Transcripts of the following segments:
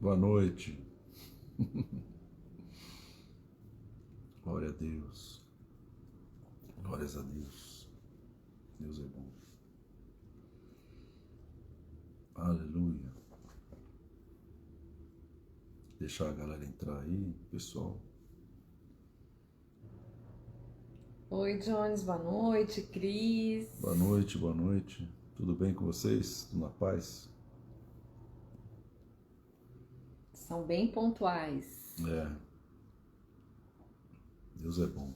Boa noite. Glória a Deus. Glórias a Deus. Deus é bom. Aleluia. Deixar a galera entrar aí, pessoal. Oi, Jones, boa noite. Cris. Boa noite, boa noite. Tudo bem com vocês? Tudo na paz? São bem pontuais. É. Deus é bom.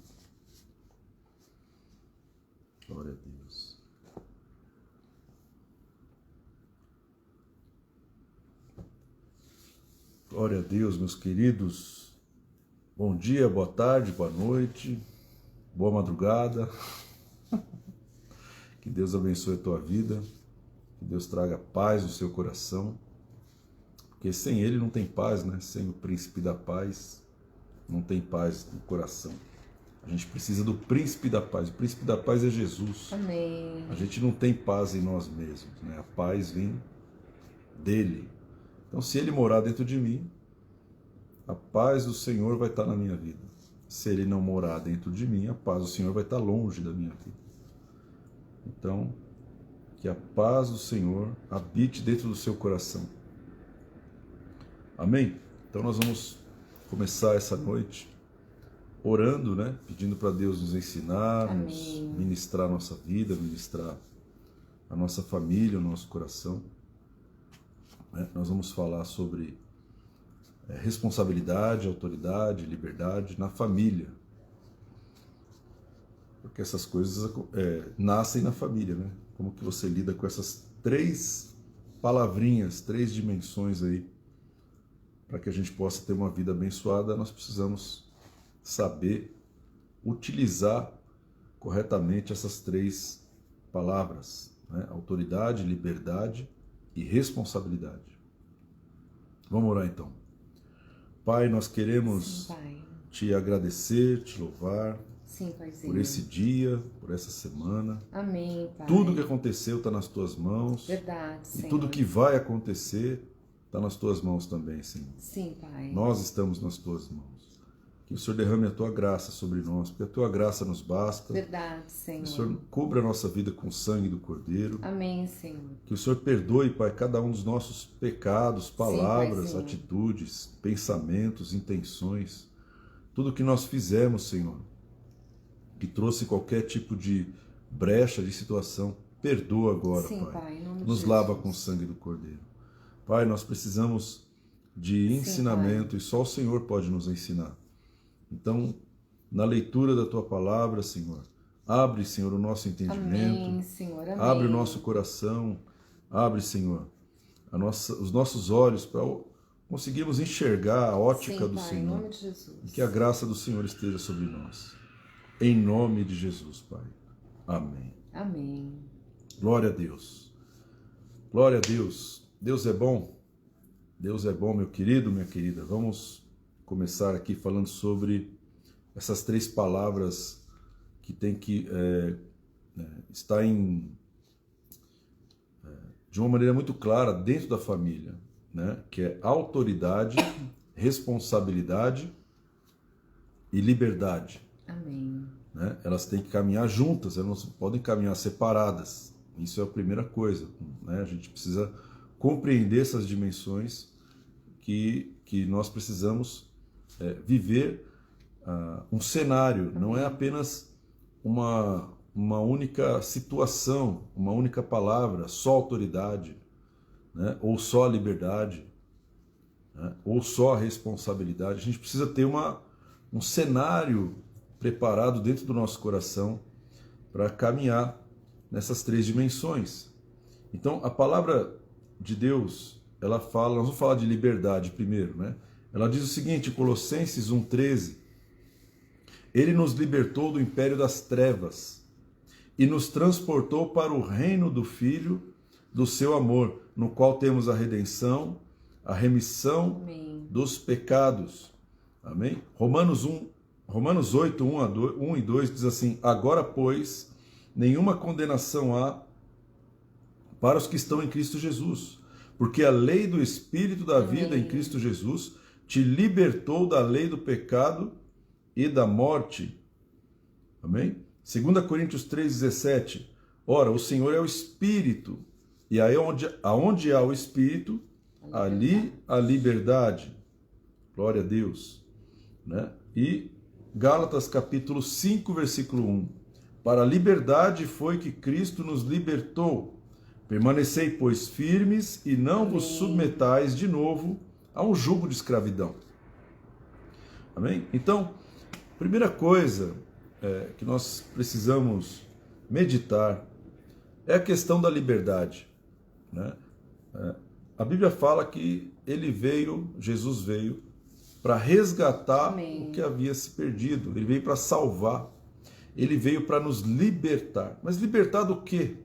Glória a Deus. Glória a Deus, meus queridos. Bom dia, boa tarde, boa noite, boa madrugada. Que Deus abençoe a tua vida. Que Deus traga paz no seu coração. Porque sem Ele não tem paz, né? Sem o príncipe da paz, não tem paz no coração. A gente precisa do príncipe da paz. O príncipe da paz é Jesus. Amém. A gente não tem paz em nós mesmos, né? A paz vem dele. Então, se Ele morar dentro de mim, a paz do Senhor vai estar na minha vida. Se Ele não morar dentro de mim, a paz do Senhor vai estar longe da minha vida. Então, que a paz do Senhor habite dentro do seu coração. Amém? Então nós vamos começar essa noite orando, né? Pedindo para Deus nos ensinar, nos ministrar a nossa vida, ministrar a nossa família, o nosso coração. Nós vamos falar sobre responsabilidade, autoridade, liberdade na família. Porque essas coisas nascem na família, né? Como que você lida com essas três palavrinhas, três dimensões aí. Para que a gente possa ter uma vida abençoada, nós precisamos saber utilizar corretamente essas três palavras, né? Autoridade, liberdade e responsabilidade. Vamos orar então. Pai, nós queremos te agradecer, te louvar. Sim, Paizinho. Por esse dia, por essa semana. Amém, Pai. Tudo que aconteceu está nas tuas mãos. Verdade, Senhor. E tudo que vai acontecer está nas tuas mãos também, Senhor. Sim, Pai. Nós estamos nas tuas mãos. Que o Senhor derrame a tua graça sobre nós, porque a tua graça nos basta. Verdade, Senhor. Que o Senhor cubra a nossa vida com o sangue do Cordeiro. Amém, Senhor. Que o Senhor perdoe, Pai, cada um dos nossos pecados, palavras, Sim, atitudes, pensamentos, intenções. Tudo que nós fizemos, Senhor, que trouxe qualquer tipo de brecha, de situação, perdoa agora, Sim, Pai. Em nome de Nos Jesus. lava com o sangue do Cordeiro. Pai, nós precisamos de ensinamento e só o Senhor pode nos ensinar. Então, na leitura da Tua palavra, Senhor, abre, Senhor, o nosso entendimento. Amém, Senhor. Amém. Abre o nosso coração. Abre, Senhor, os nossos olhos para conseguirmos enxergar a ótica do Senhor. Em nome de Jesus. E que a graça do Senhor esteja sobre nós. Em nome de Jesus, Pai. Amém. Amém. Glória a Deus. Glória a Deus. Deus é bom. Deus é bom, meu querido, minha querida. Vamos começar aqui falando sobre essas três palavras que tem que estar de uma maneira muito clara dentro da família, né? Que é autoridade, responsabilidade e liberdade. Amém. Né? Elas têm que caminhar juntas, elas não podem caminhar separadas. Isso é a primeira coisa, né? A gente precisa compreender essas dimensões que nós precisamos viver um cenário. Não é apenas uma única situação, uma única palavra, só autoridade, né? Ou só a liberdade, né? Ou só a responsabilidade. A gente precisa ter um cenário preparado dentro do nosso coração para caminhar nessas três dimensões. Então, a palavra de Deus, ela fala, nós vamos falar de liberdade primeiro, né? Ela diz o seguinte, em Colossenses 1,13, Ele nos libertou do império das trevas e nos transportou para o reino do Filho do seu amor, no qual temos a redenção, a remissão dos pecados. Amém? Romanos 8, 1 e 2 diz assim, agora, pois, nenhuma condenação há para os que estão em Cristo Jesus, porque a lei do Espírito da vida em Cristo Jesus te libertou da lei do pecado e da morte. Amém? 2 Coríntios 3,17. Ora, o Senhor é o Espírito, e aí aonde há o Espírito, ali a liberdade. Glória a Deus. Né? E Gálatas capítulo 5, versículo 1. Para a liberdade foi que Cristo nos libertou. Permanecei, pois, firmes e não vos submetais de novo a um jugo de escravidão. Amém? Então, primeira coisa que nós precisamos meditar é a questão da liberdade. Né? A Bíblia fala que Jesus veio para resgatar o que havia se perdido. Ele veio para salvar. Ele veio para nos libertar. Mas libertar do quê?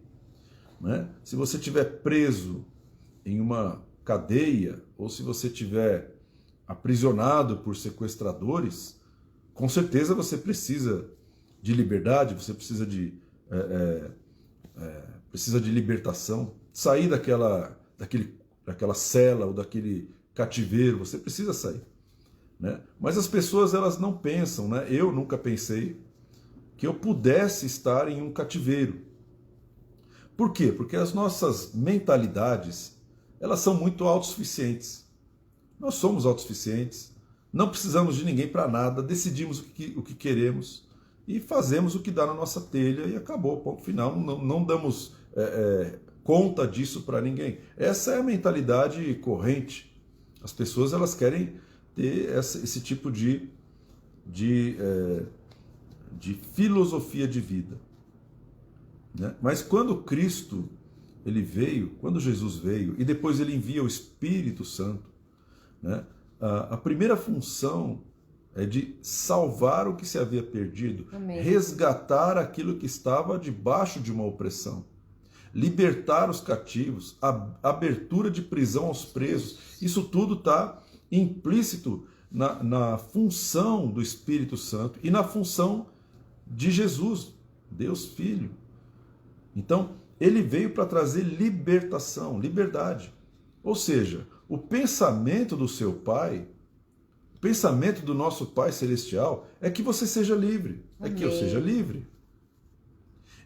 Né? Se você estiver preso em uma cadeia, ou se você estiver aprisionado por sequestradores, com certeza você precisa de liberdade, você precisa de libertação, sair daquela cela ou daquele cativeiro, você precisa sair. Né? Mas as pessoas, elas não pensam, né? Eu nunca pensei que eu pudesse estar em um cativeiro. Por quê? Porque as nossas mentalidades, elas são muito autossuficientes. Nós somos autossuficientes, não precisamos de ninguém para nada, decidimos o que queremos e fazemos o que dá na nossa telha e acabou, ponto final, não damos conta disso para ninguém. Essa é a mentalidade corrente. As pessoas, elas querem ter esse tipo de filosofia de vida. Né? Mas quando Cristo quando Jesus veio, e depois ele envia o Espírito Santo, né? A primeira função é de salvar o que se havia perdido, resgatar aquilo que estava debaixo de uma opressão, libertar os cativos, a abertura de prisão aos presos. Isso tudo está implícito na função do Espírito Santo e na função de Jesus, Deus Filho. Então, ele veio para trazer libertação, liberdade. Ou seja, o pensamento do seu Pai, o pensamento do nosso Pai Celestial é que você seja livre, é que eu seja livre.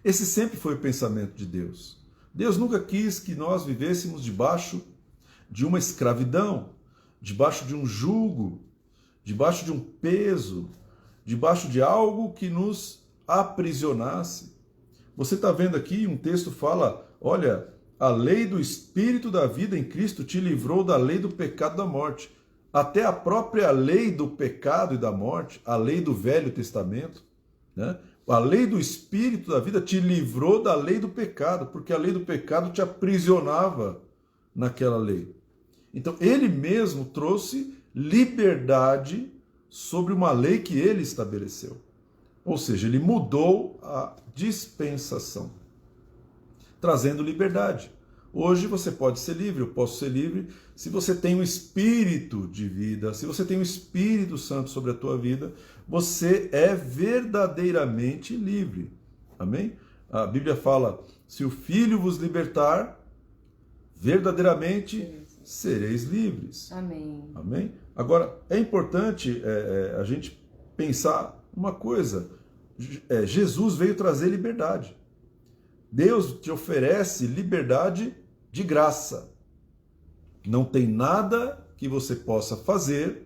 Esse sempre foi o pensamento de Deus. Deus nunca quis que nós vivêssemos debaixo de uma escravidão, debaixo de um jugo, debaixo de um peso, debaixo de algo que nos aprisionasse. Você está vendo aqui, um texto fala, olha, a lei do Espírito da vida em Cristo te livrou da lei do pecado e da morte. Até a própria lei do pecado e da morte, a lei do Velho Testamento, né? A lei do Espírito da vida te livrou da lei do pecado, porque a lei do pecado te aprisionava naquela lei. Então, ele mesmo trouxe liberdade sobre uma lei que ele estabeleceu. Ou seja, ele mudou a dispensação, trazendo liberdade. Hoje você pode ser livre, eu posso ser livre, se você tem um espírito de vida, se você tem um Espírito Santo sobre a tua vida, você é verdadeiramente livre. Amém? A Bíblia fala, se o Filho vos libertar, verdadeiramente sereis livres. Amém. Amém? Agora, é importante a gente pensar uma coisa, Jesus veio trazer liberdade. Deus te oferece liberdade de graça. Não tem nada que você possa fazer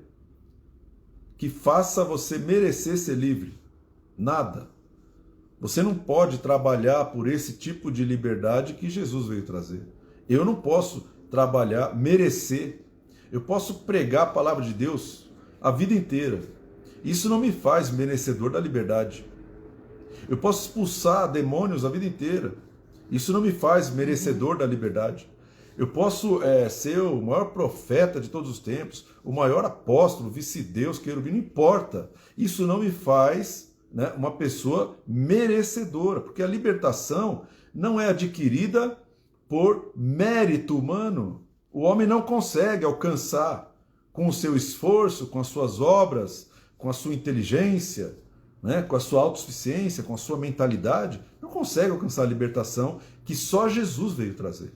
que faça você merecer ser livre. Nada. Você não pode trabalhar por esse tipo de liberdade que Jesus veio trazer. Eu não posso trabalhar, merecer. Eu posso pregar a palavra de Deus a vida inteira. Isso não me faz merecedor da liberdade. Eu posso expulsar demônios a vida inteira. Isso não me faz merecedor da liberdade. Eu posso ser o maior profeta de todos os tempos, o maior apóstolo, vice-deus, querubim, não importa. Isso não me faz, né, uma pessoa merecedora, porque a libertação não é adquirida por mérito humano. O homem não consegue alcançar com o seu esforço, com as suas obras, com a sua inteligência, né, com a sua autossuficiência, com a sua mentalidade, não consegue alcançar a libertação que só Jesus veio trazer.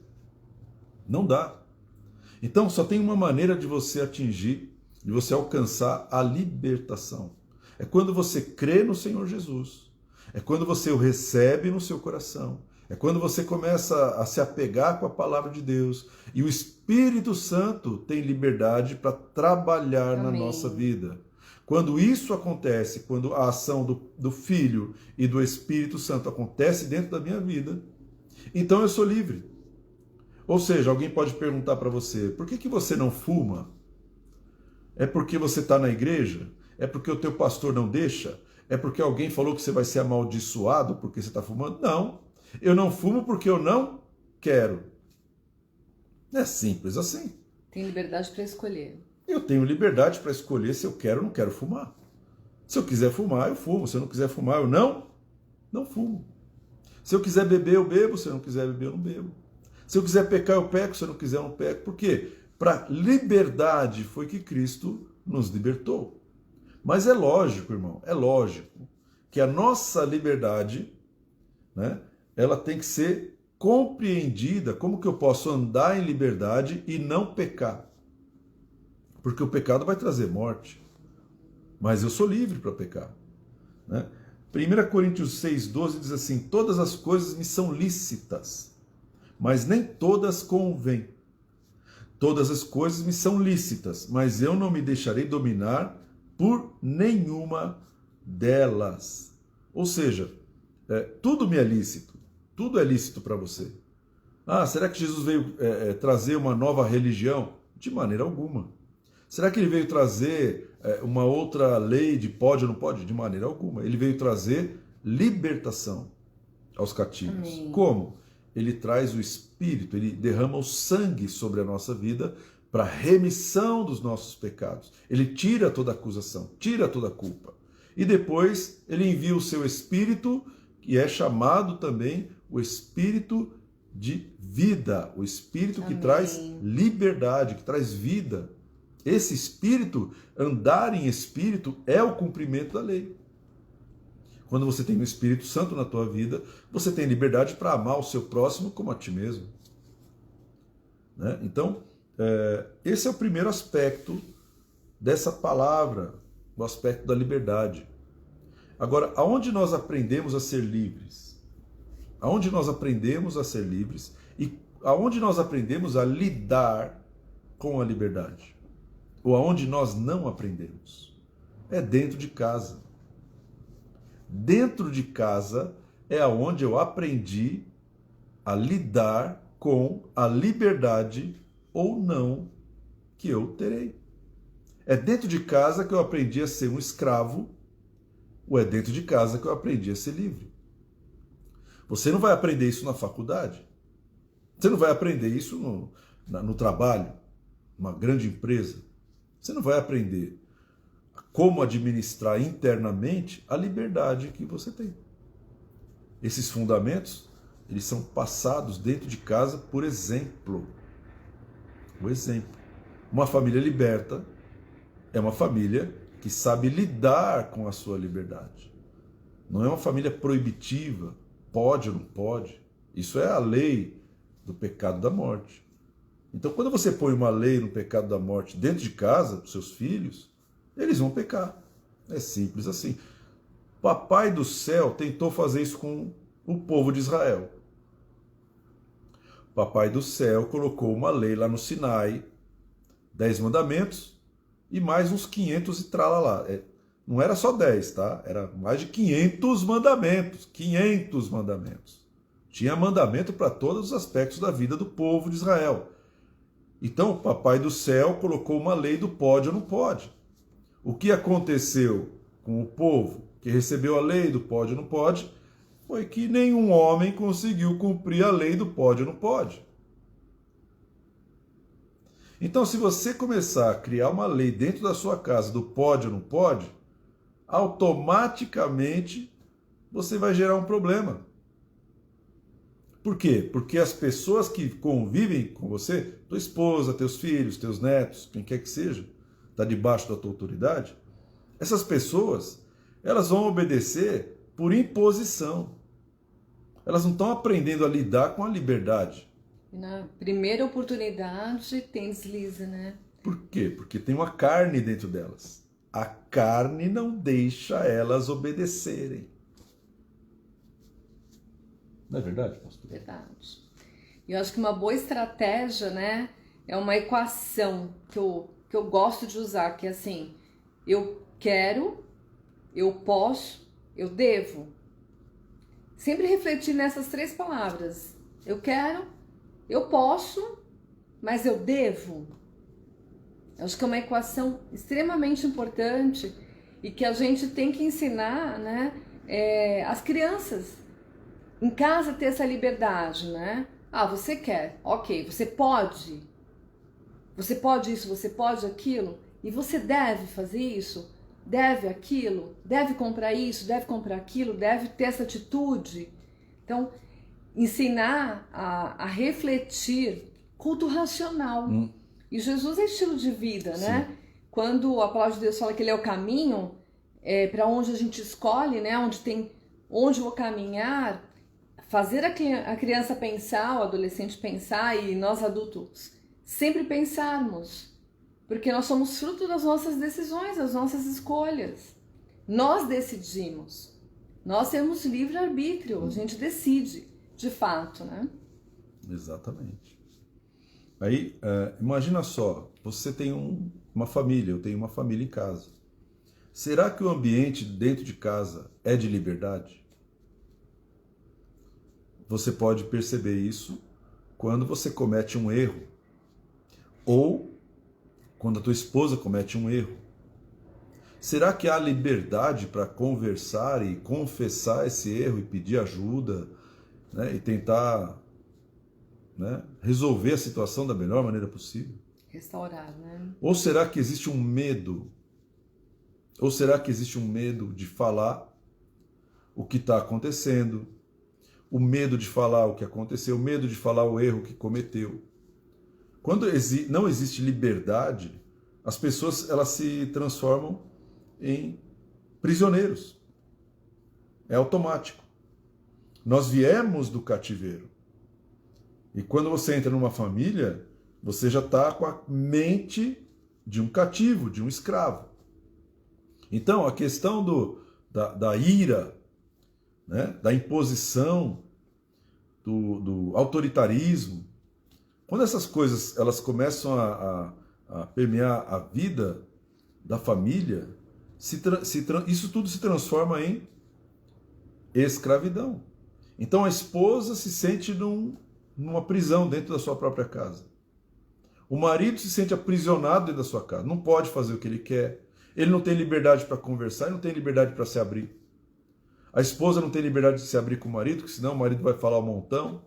Não dá. Então só tem uma maneira de você atingir, de você alcançar a libertação. É quando você crê no Senhor Jesus. É quando você o recebe no seu coração. É quando você começa a se apegar com a palavra de Deus. E o Espírito Santo tem liberdade para trabalhar na nossa vida. Quando isso acontece, quando a ação do Filho e do Espírito Santo acontece dentro da minha vida, então eu sou livre. Ou seja, alguém pode perguntar para você, por que você não fuma? É porque você está na igreja? É porque o teu pastor não deixa? É porque alguém falou que você vai ser amaldiçoado porque você está fumando? Não, eu não fumo porque eu não quero. É simples assim. Tem liberdade para escolher. Eu tenho liberdade para escolher se eu quero ou não quero fumar. Se eu quiser fumar, eu fumo. Se eu não quiser fumar, eu não fumo. Se eu quiser beber, eu bebo. Se eu não quiser beber, eu não bebo. Se eu quiser pecar, eu peco. Se eu não quiser, eu não peco. Por quê? Para liberdade foi que Cristo nos libertou. Mas é lógico, irmão, é lógico que a nossa liberdade, né, ela tem que ser compreendida. Como que eu posso andar em liberdade e não pecar? Porque o pecado vai trazer morte. Mas eu sou livre para pecar. Né? 1 Coríntios 6,12 diz assim, todas as coisas me são lícitas, mas nem todas convêm. Todas as coisas me são lícitas, mas eu não me deixarei dominar por nenhuma delas. Ou seja, tudo me é lícito. Tudo é lícito para você. Ah, será que Jesus veio trazer uma nova religião? De maneira alguma. Será que ele veio trazer uma outra lei de pode ou não pode? De maneira alguma. Ele veio trazer libertação aos cativos. Amém. Como? Ele traz o Espírito, ele derrama o sangue sobre a nossa vida para remissão dos nossos pecados. Ele tira toda acusação, tira toda culpa. E depois ele envia o seu Espírito, que é chamado também o Espírito de vida, o Espírito que traz liberdade, que traz vida. Esse Espírito, andar em Espírito, é o cumprimento da lei. Quando você tem o Espírito Santo na tua vida, você tem liberdade para amar o seu próximo como a ti mesmo. Né? Então, esse é o primeiro aspecto dessa palavra, o aspecto da liberdade. Agora, aonde nós aprendemos a ser livres? Aonde nós aprendemos a ser livres e aonde nós aprendemos a lidar com a liberdade? Ou aonde nós não aprendemos? É dentro de casa. Dentro de casa é aonde eu aprendi a lidar com a liberdade ou não que eu terei. É dentro de casa que eu aprendi a ser um escravo, ou é dentro de casa que eu aprendi a ser livre. Você não vai aprender isso na faculdade. Você não vai aprender isso no trabalho, numa grande empresa. Você não vai aprender como administrar internamente a liberdade que você tem. Esses fundamentos, eles são passados dentro de casa por exemplo. O exemplo. Uma família liberta é uma família que sabe lidar com a sua liberdade. Não é uma família proibitiva, pode ou não pode. Isso é a lei do pecado da morte. Então, quando você põe uma lei no pecado da morte dentro de casa, para os seus filhos, eles vão pecar. É simples assim. Papai do céu tentou fazer isso com o povo de Israel. Papai do céu colocou uma lei lá no Sinai, 10 mandamentos e mais uns 500 e tralalá. Não era só 10, tá? Era mais de 500 mandamentos. 500 mandamentos. Tinha mandamento para todos os aspectos da vida do povo de Israel. Então, o Papai do céu colocou uma lei do pode ou não pode. O que aconteceu com o povo que recebeu a lei do pode ou não pode foi que nenhum homem conseguiu cumprir a lei do pode ou não pode. Então, se você começar a criar uma lei dentro da sua casa do pode ou não pode, automaticamente você vai gerar um problema. Por quê? Porque as pessoas que convivem com você, tua esposa, teus filhos, teus netos, quem quer que seja, está debaixo da tua autoridade, essas pessoas, elas vão obedecer por imposição. Elas não estão aprendendo a lidar com a liberdade. E na primeira oportunidade tem deslize, né? Por quê? Porque tem uma carne dentro delas. A carne não deixa elas obedecerem. Não é verdade, pastor? Verdade. E eu acho que uma boa estratégia, né, é uma equação que eu gosto de usar, que é assim, eu quero, eu posso, eu devo. Sempre refletir nessas 3 palavras. Eu quero, eu posso, mas eu devo. Eu acho que é uma equação extremamente importante e que a gente tem que ensinar, né, as crianças em casa ter essa liberdade, né? Ah, você quer, ok, você pode isso, você pode aquilo, e você deve fazer isso, deve aquilo, deve comprar isso, deve comprar aquilo, deve ter essa atitude. Então, ensinar a refletir, culto racional. E Jesus é estilo de vida, né? Sim. Quando a palavra de Deus fala que ele é o caminho, para onde a gente escolhe, né? Onde eu vou caminhar, fazer a criança pensar, o adolescente pensar e nós adultos sempre pensarmos, porque nós somos fruto das nossas decisões, das nossas escolhas. Nós decidimos, nós temos livre-arbítrio, a gente decide, de fato, né? Exatamente. Aí, imagina só, você tem uma família, eu tenho uma família em casa. Será que o ambiente dentro de casa é de liberdade? Você pode perceber isso quando você comete um erro ou quando a tua esposa comete um erro. Será que há liberdade para conversar e confessar esse erro e pedir ajuda, né, e tentar, né, resolver a situação da melhor maneira possível? Restaurar, né? Ou será que existe um medo? Ou será que existe um medo de falar o que está acontecendo? O medo de falar o que aconteceu, o medo de falar o erro que cometeu. Quando não existe liberdade, as pessoas elas se transformam em prisioneiros. É automático. Nós viemos do cativeiro. E quando você entra numa família, você já está com a mente de um cativo, de um escravo. Então, a questão da ira, né, da imposição, do autoritarismo, quando essas coisas elas começam a permear a vida da família, isso tudo se transforma em escravidão. Então a esposa se sente numa prisão dentro da sua própria casa. O marido se sente aprisionado dentro da sua casa, não pode fazer o que ele quer, ele não tem liberdade para conversar, ele não tem liberdade para se abrir. A esposa não tem liberdade de se abrir com o marido, porque senão o marido vai falar um montão.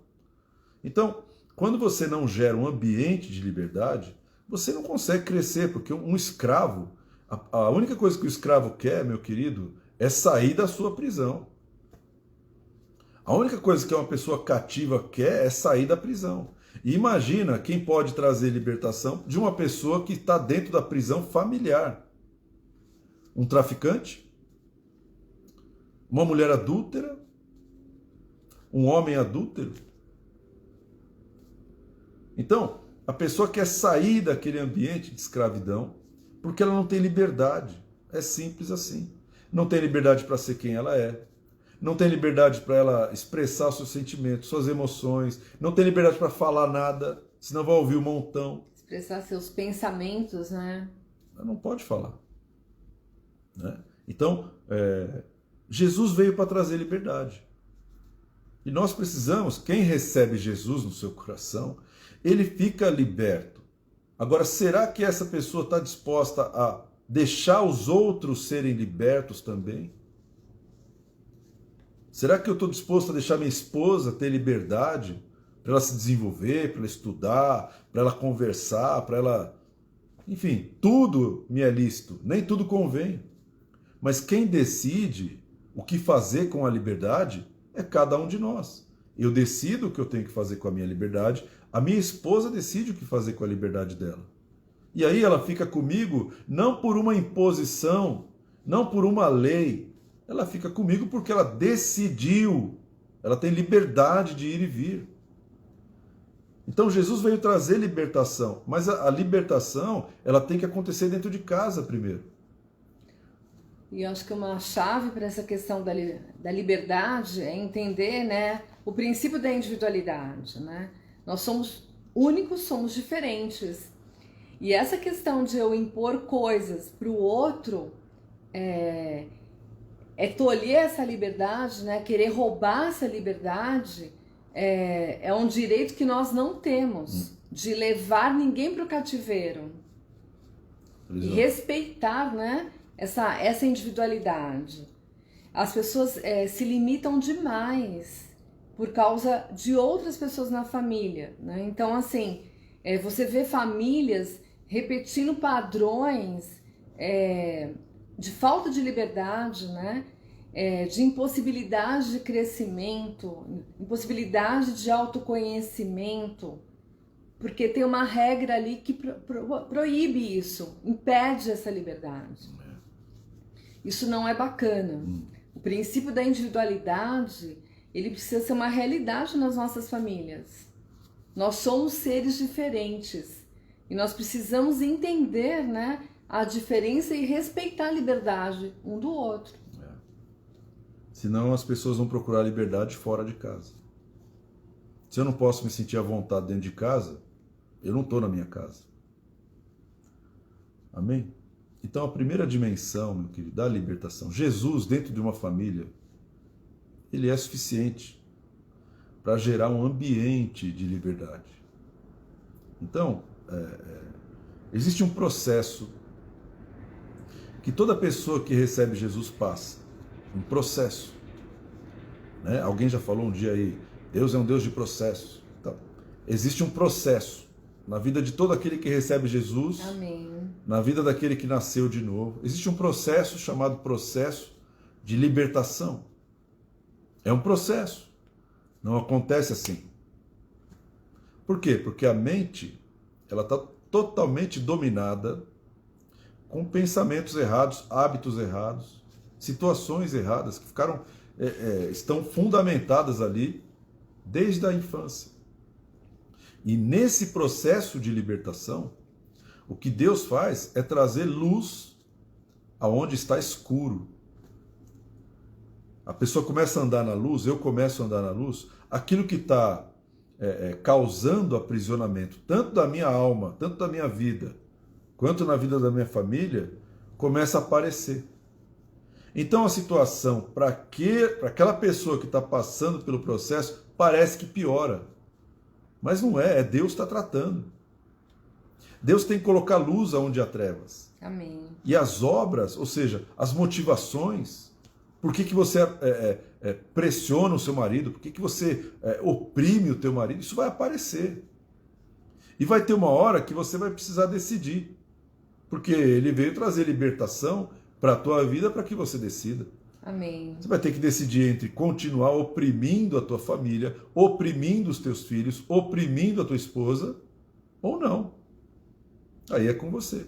Então, quando você não gera um ambiente de liberdade, você não consegue crescer, porque um escravo, a única coisa que o escravo quer, meu querido, é sair da sua prisão. A única coisa que uma pessoa cativa quer é sair da prisão. E imagina quem pode trazer libertação de uma pessoa que está dentro da prisão familiar. Um traficante? Uma mulher adúltera? Um homem adúltero? Então, a pessoa quer sair daquele ambiente de escravidão porque ela não tem liberdade. É simples assim. Não tem liberdade para ser quem ela é. Não tem liberdade para ela expressar seus sentimentos, suas emoções. Não tem liberdade para falar nada, senão vai ouvir um montão. Expressar seus pensamentos, né? Ela não pode falar. Né? Então, Jesus veio para trazer liberdade. E nós precisamos, quem recebe Jesus no seu coração, ele fica liberto. Agora, será que essa pessoa está disposta a deixar os outros serem libertos também? Será que eu estou disposto a deixar minha esposa ter liberdade para ela se desenvolver, para ela estudar, para ela conversar, para ela... Enfim, tudo me é lícito, nem tudo convém. Mas quem decide o que fazer com a liberdade é cada um de nós. Eu decido o que eu tenho que fazer com a minha liberdade, a minha esposa decide o que fazer com a liberdade dela. E aí ela fica comigo não por uma imposição, não por uma lei, ela fica comigo porque ela decidiu, ela tem liberdade de ir e vir. Então Jesus veio trazer libertação, mas a libertação ela tem que acontecer dentro de casa primeiro. E eu acho que uma chave para essa questão da liberdade é entender, né, o princípio da individualidade, né? Nós somos únicos, somos diferentes. E essa questão de eu impor coisas para o outro é tolher essa liberdade, né? Querer roubar essa liberdade é um direito que nós não temos, de levar ninguém para o cativeiro. E respeitar, né, essa individualidade. As pessoas se limitam demais por causa de outras pessoas na família, né? Então, assim, você vê famílias repetindo padrões de falta de liberdade, né? De impossibilidade de crescimento, impossibilidade de autoconhecimento, porque tem uma regra ali que proíbe isso, impede essa liberdade. Isso não é bacana. O princípio da individualidade, ele precisa ser uma realidade nas nossas famílias. Nós somos seres diferentes e nós precisamos entender, né, a diferença e respeitar a liberdade um do outro. Senão as pessoas vão procurar liberdade fora de casa. Se eu não posso me sentir à vontade dentro de casa, eu não estou na minha casa. Amém? Então a primeira dimensão, meu querido, da libertação, Jesus dentro de uma família, ele é suficiente para gerar um ambiente de liberdade. Então, existe um processo que toda pessoa que recebe Jesus passa. Um processo. Né? Alguém já falou um dia aí, Deus é um Deus de processo. Então, existe um processo na vida de todo aquele que recebe Jesus. Amém. Na vida daquele que nasceu de novo. Existe um processo chamado processo de libertação. É um processo. Não acontece assim. Por quê? Porque a mente ela está totalmente dominada com pensamentos errados, hábitos errados, situações erradas que estão fundamentadas ali desde a infância. E nesse processo de libertação, o que Deus faz é trazer luz aonde está escuro. A pessoa começa a andar na luz, eu começo a andar na luz, aquilo que está causando aprisionamento, tanto da minha alma, tanto da minha vida, quanto na vida da minha família, começa a aparecer. Então a situação para aquela pessoa que está passando pelo processo parece que piora. Mas não é Deus que está tratando. Deus tem que colocar luz onde há trevas. Amém. E as obras, ou seja, as motivações, por que você pressiona o seu marido, por que você oprime o teu marido, isso vai aparecer. E vai ter uma hora que você vai precisar decidir. Porque ele veio trazer libertação para a tua vida para que você decida. Amém. Você vai ter que decidir entre continuar oprimindo a tua família, oprimindo os teus filhos, oprimindo a tua esposa, ou não. Aí é com você.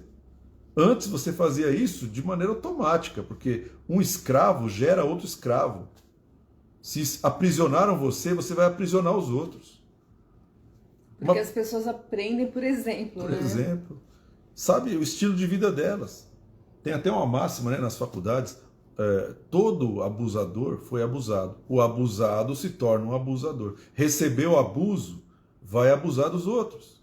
Antes você fazia isso de maneira automática, porque um escravo gera outro escravo. Se aprisionaram você, você vai aprisionar os outros. Porque as pessoas aprendem por exemplo. Por exemplo. Sabe o estilo de vida delas. Tem até uma máxima, né, nas faculdades, todo abusador foi abusado. O abusado se torna um abusador. Recebeu abuso, vai abusar dos outros.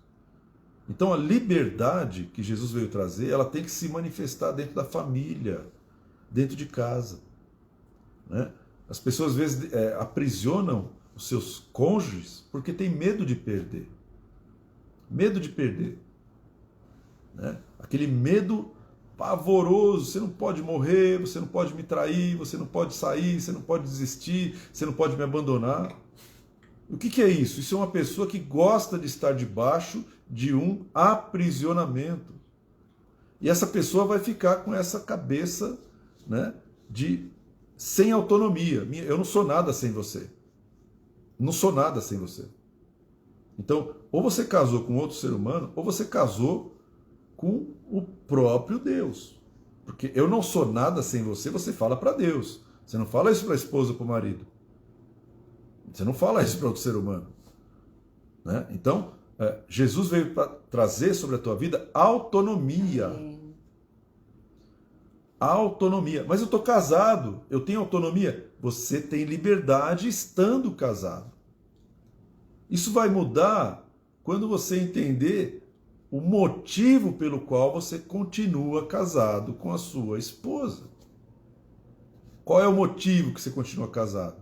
Então a liberdade que Jesus veio trazer, ela tem que se manifestar dentro da família, dentro de casa. Né? As pessoas às vezes aprisionam os seus cônjuges porque tem medo de perder. Medo de perder. Né? Aquele medo pavoroso, você não pode morrer, você não pode me trair, você não pode sair, você não pode desistir, você não pode me abandonar. O que é isso? Isso é uma pessoa que gosta de estar debaixo de um aprisionamento. E essa pessoa vai ficar com essa cabeça, né, sem autonomia. Eu não sou nada sem você. Não sou nada sem você. Então, ou você casou com outro ser humano, ou você casou com o próprio Deus. Porque eu não sou nada sem você, você fala para Deus. Você não fala isso para a esposa ou para o marido. Você não fala isso para outro ser humano. Né? Então, Jesus veio para trazer sobre a tua vida autonomia. Amém. Autonomia. Mas eu estou casado, eu tenho autonomia. Você tem liberdade estando casado. Isso vai mudar quando você entender o motivo pelo qual você continua casado com a sua esposa. Qual é o motivo que você continua casado?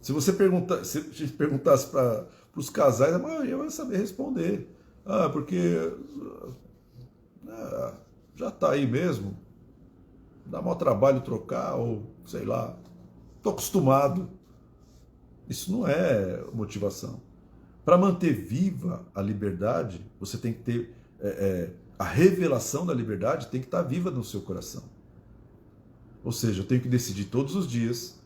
Se você perguntasse para os casais, a maioria vai saber responder. Porque já está aí mesmo. Dá maior trabalho trocar, ou sei lá. Estou acostumado. Isso não é motivação. Para manter viva a liberdade, você tem que ter a revelação da liberdade tem que estar viva no seu coração. Ou seja, eu tenho que decidir todos os dias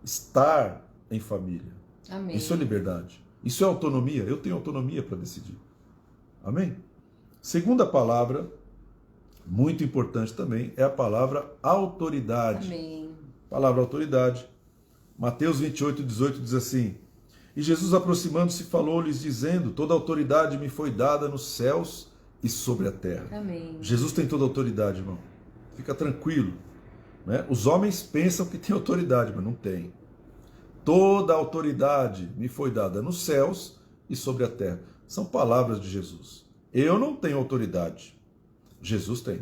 estar em família. Amém. Isso é liberdade. Isso é autonomia. Eu tenho autonomia para decidir. Amém? Segunda palavra, muito importante também, é a palavra autoridade. Amém. Palavra autoridade. Mateus 28:18 diz assim: E Jesus, aproximando-se, falou-lhes, dizendo: Toda autoridade me foi dada nos céus e sobre a terra. Amém. Jesus tem toda autoridade, irmão. Fica tranquilo. Né? Os homens pensam que tem autoridade, mas não tem. Toda autoridade me foi dada nos céus e sobre a terra. São palavras de Jesus. Eu não tenho autoridade. Jesus tem.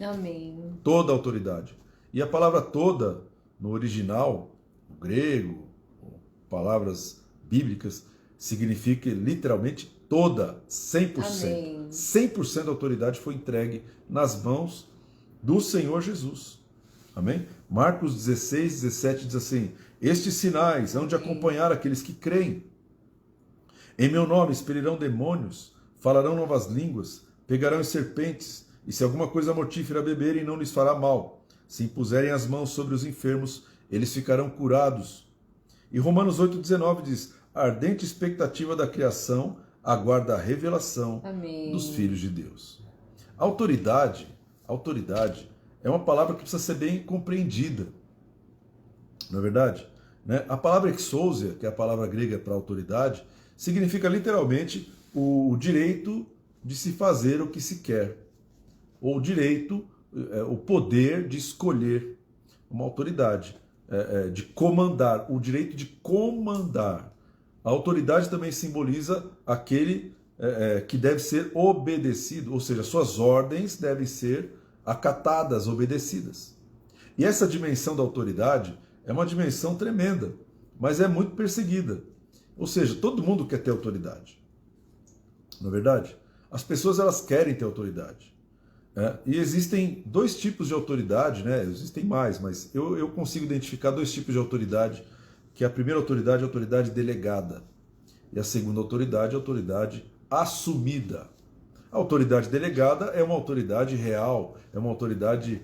Amém. Toda autoridade. E a palavra toda, no original, no grego, palavras bíblicas, significa literalmente toda, 100%. Amém. 100% da autoridade foi entregue nas mãos do Senhor Jesus. Amém? Marcos 16:17 diz assim: Estes sinais hão de acompanhar aqueles que creem. Em meu nome expelirão demônios, falarão novas línguas, pegarão em serpentes, e se alguma coisa mortífera beberem, não lhes fará mal. Se impuserem as mãos sobre os enfermos, eles ficarão curados. E Romanos 8:19 diz: A ardente expectativa da criação aguarda a revelação Amém. dos filhos de Deus. Autoridade é uma palavra que precisa ser bem compreendida. Não é verdade? Né? A palavra exousia, que é a palavra grega para autoridade, significa literalmente o direito de se fazer o que se quer. Ou o direito, o poder de escolher uma autoridade, de comandar, o direito de comandar. A autoridade também simboliza aquele que deve ser obedecido, ou seja, suas ordens devem ser acatadas, obedecidas. E essa dimensão da autoridade é uma dimensão tremenda, mas é muito perseguida. Ou seja, todo mundo quer ter autoridade. Não é verdade? As pessoas elas querem ter autoridade. E existem dois tipos de autoridade, né? Existem mais, mas eu consigo identificar dois tipos de autoridade, que a primeira autoridade é a autoridade delegada, e a segunda autoridade é a autoridade assumida. A autoridade delegada é uma autoridade real, é uma autoridade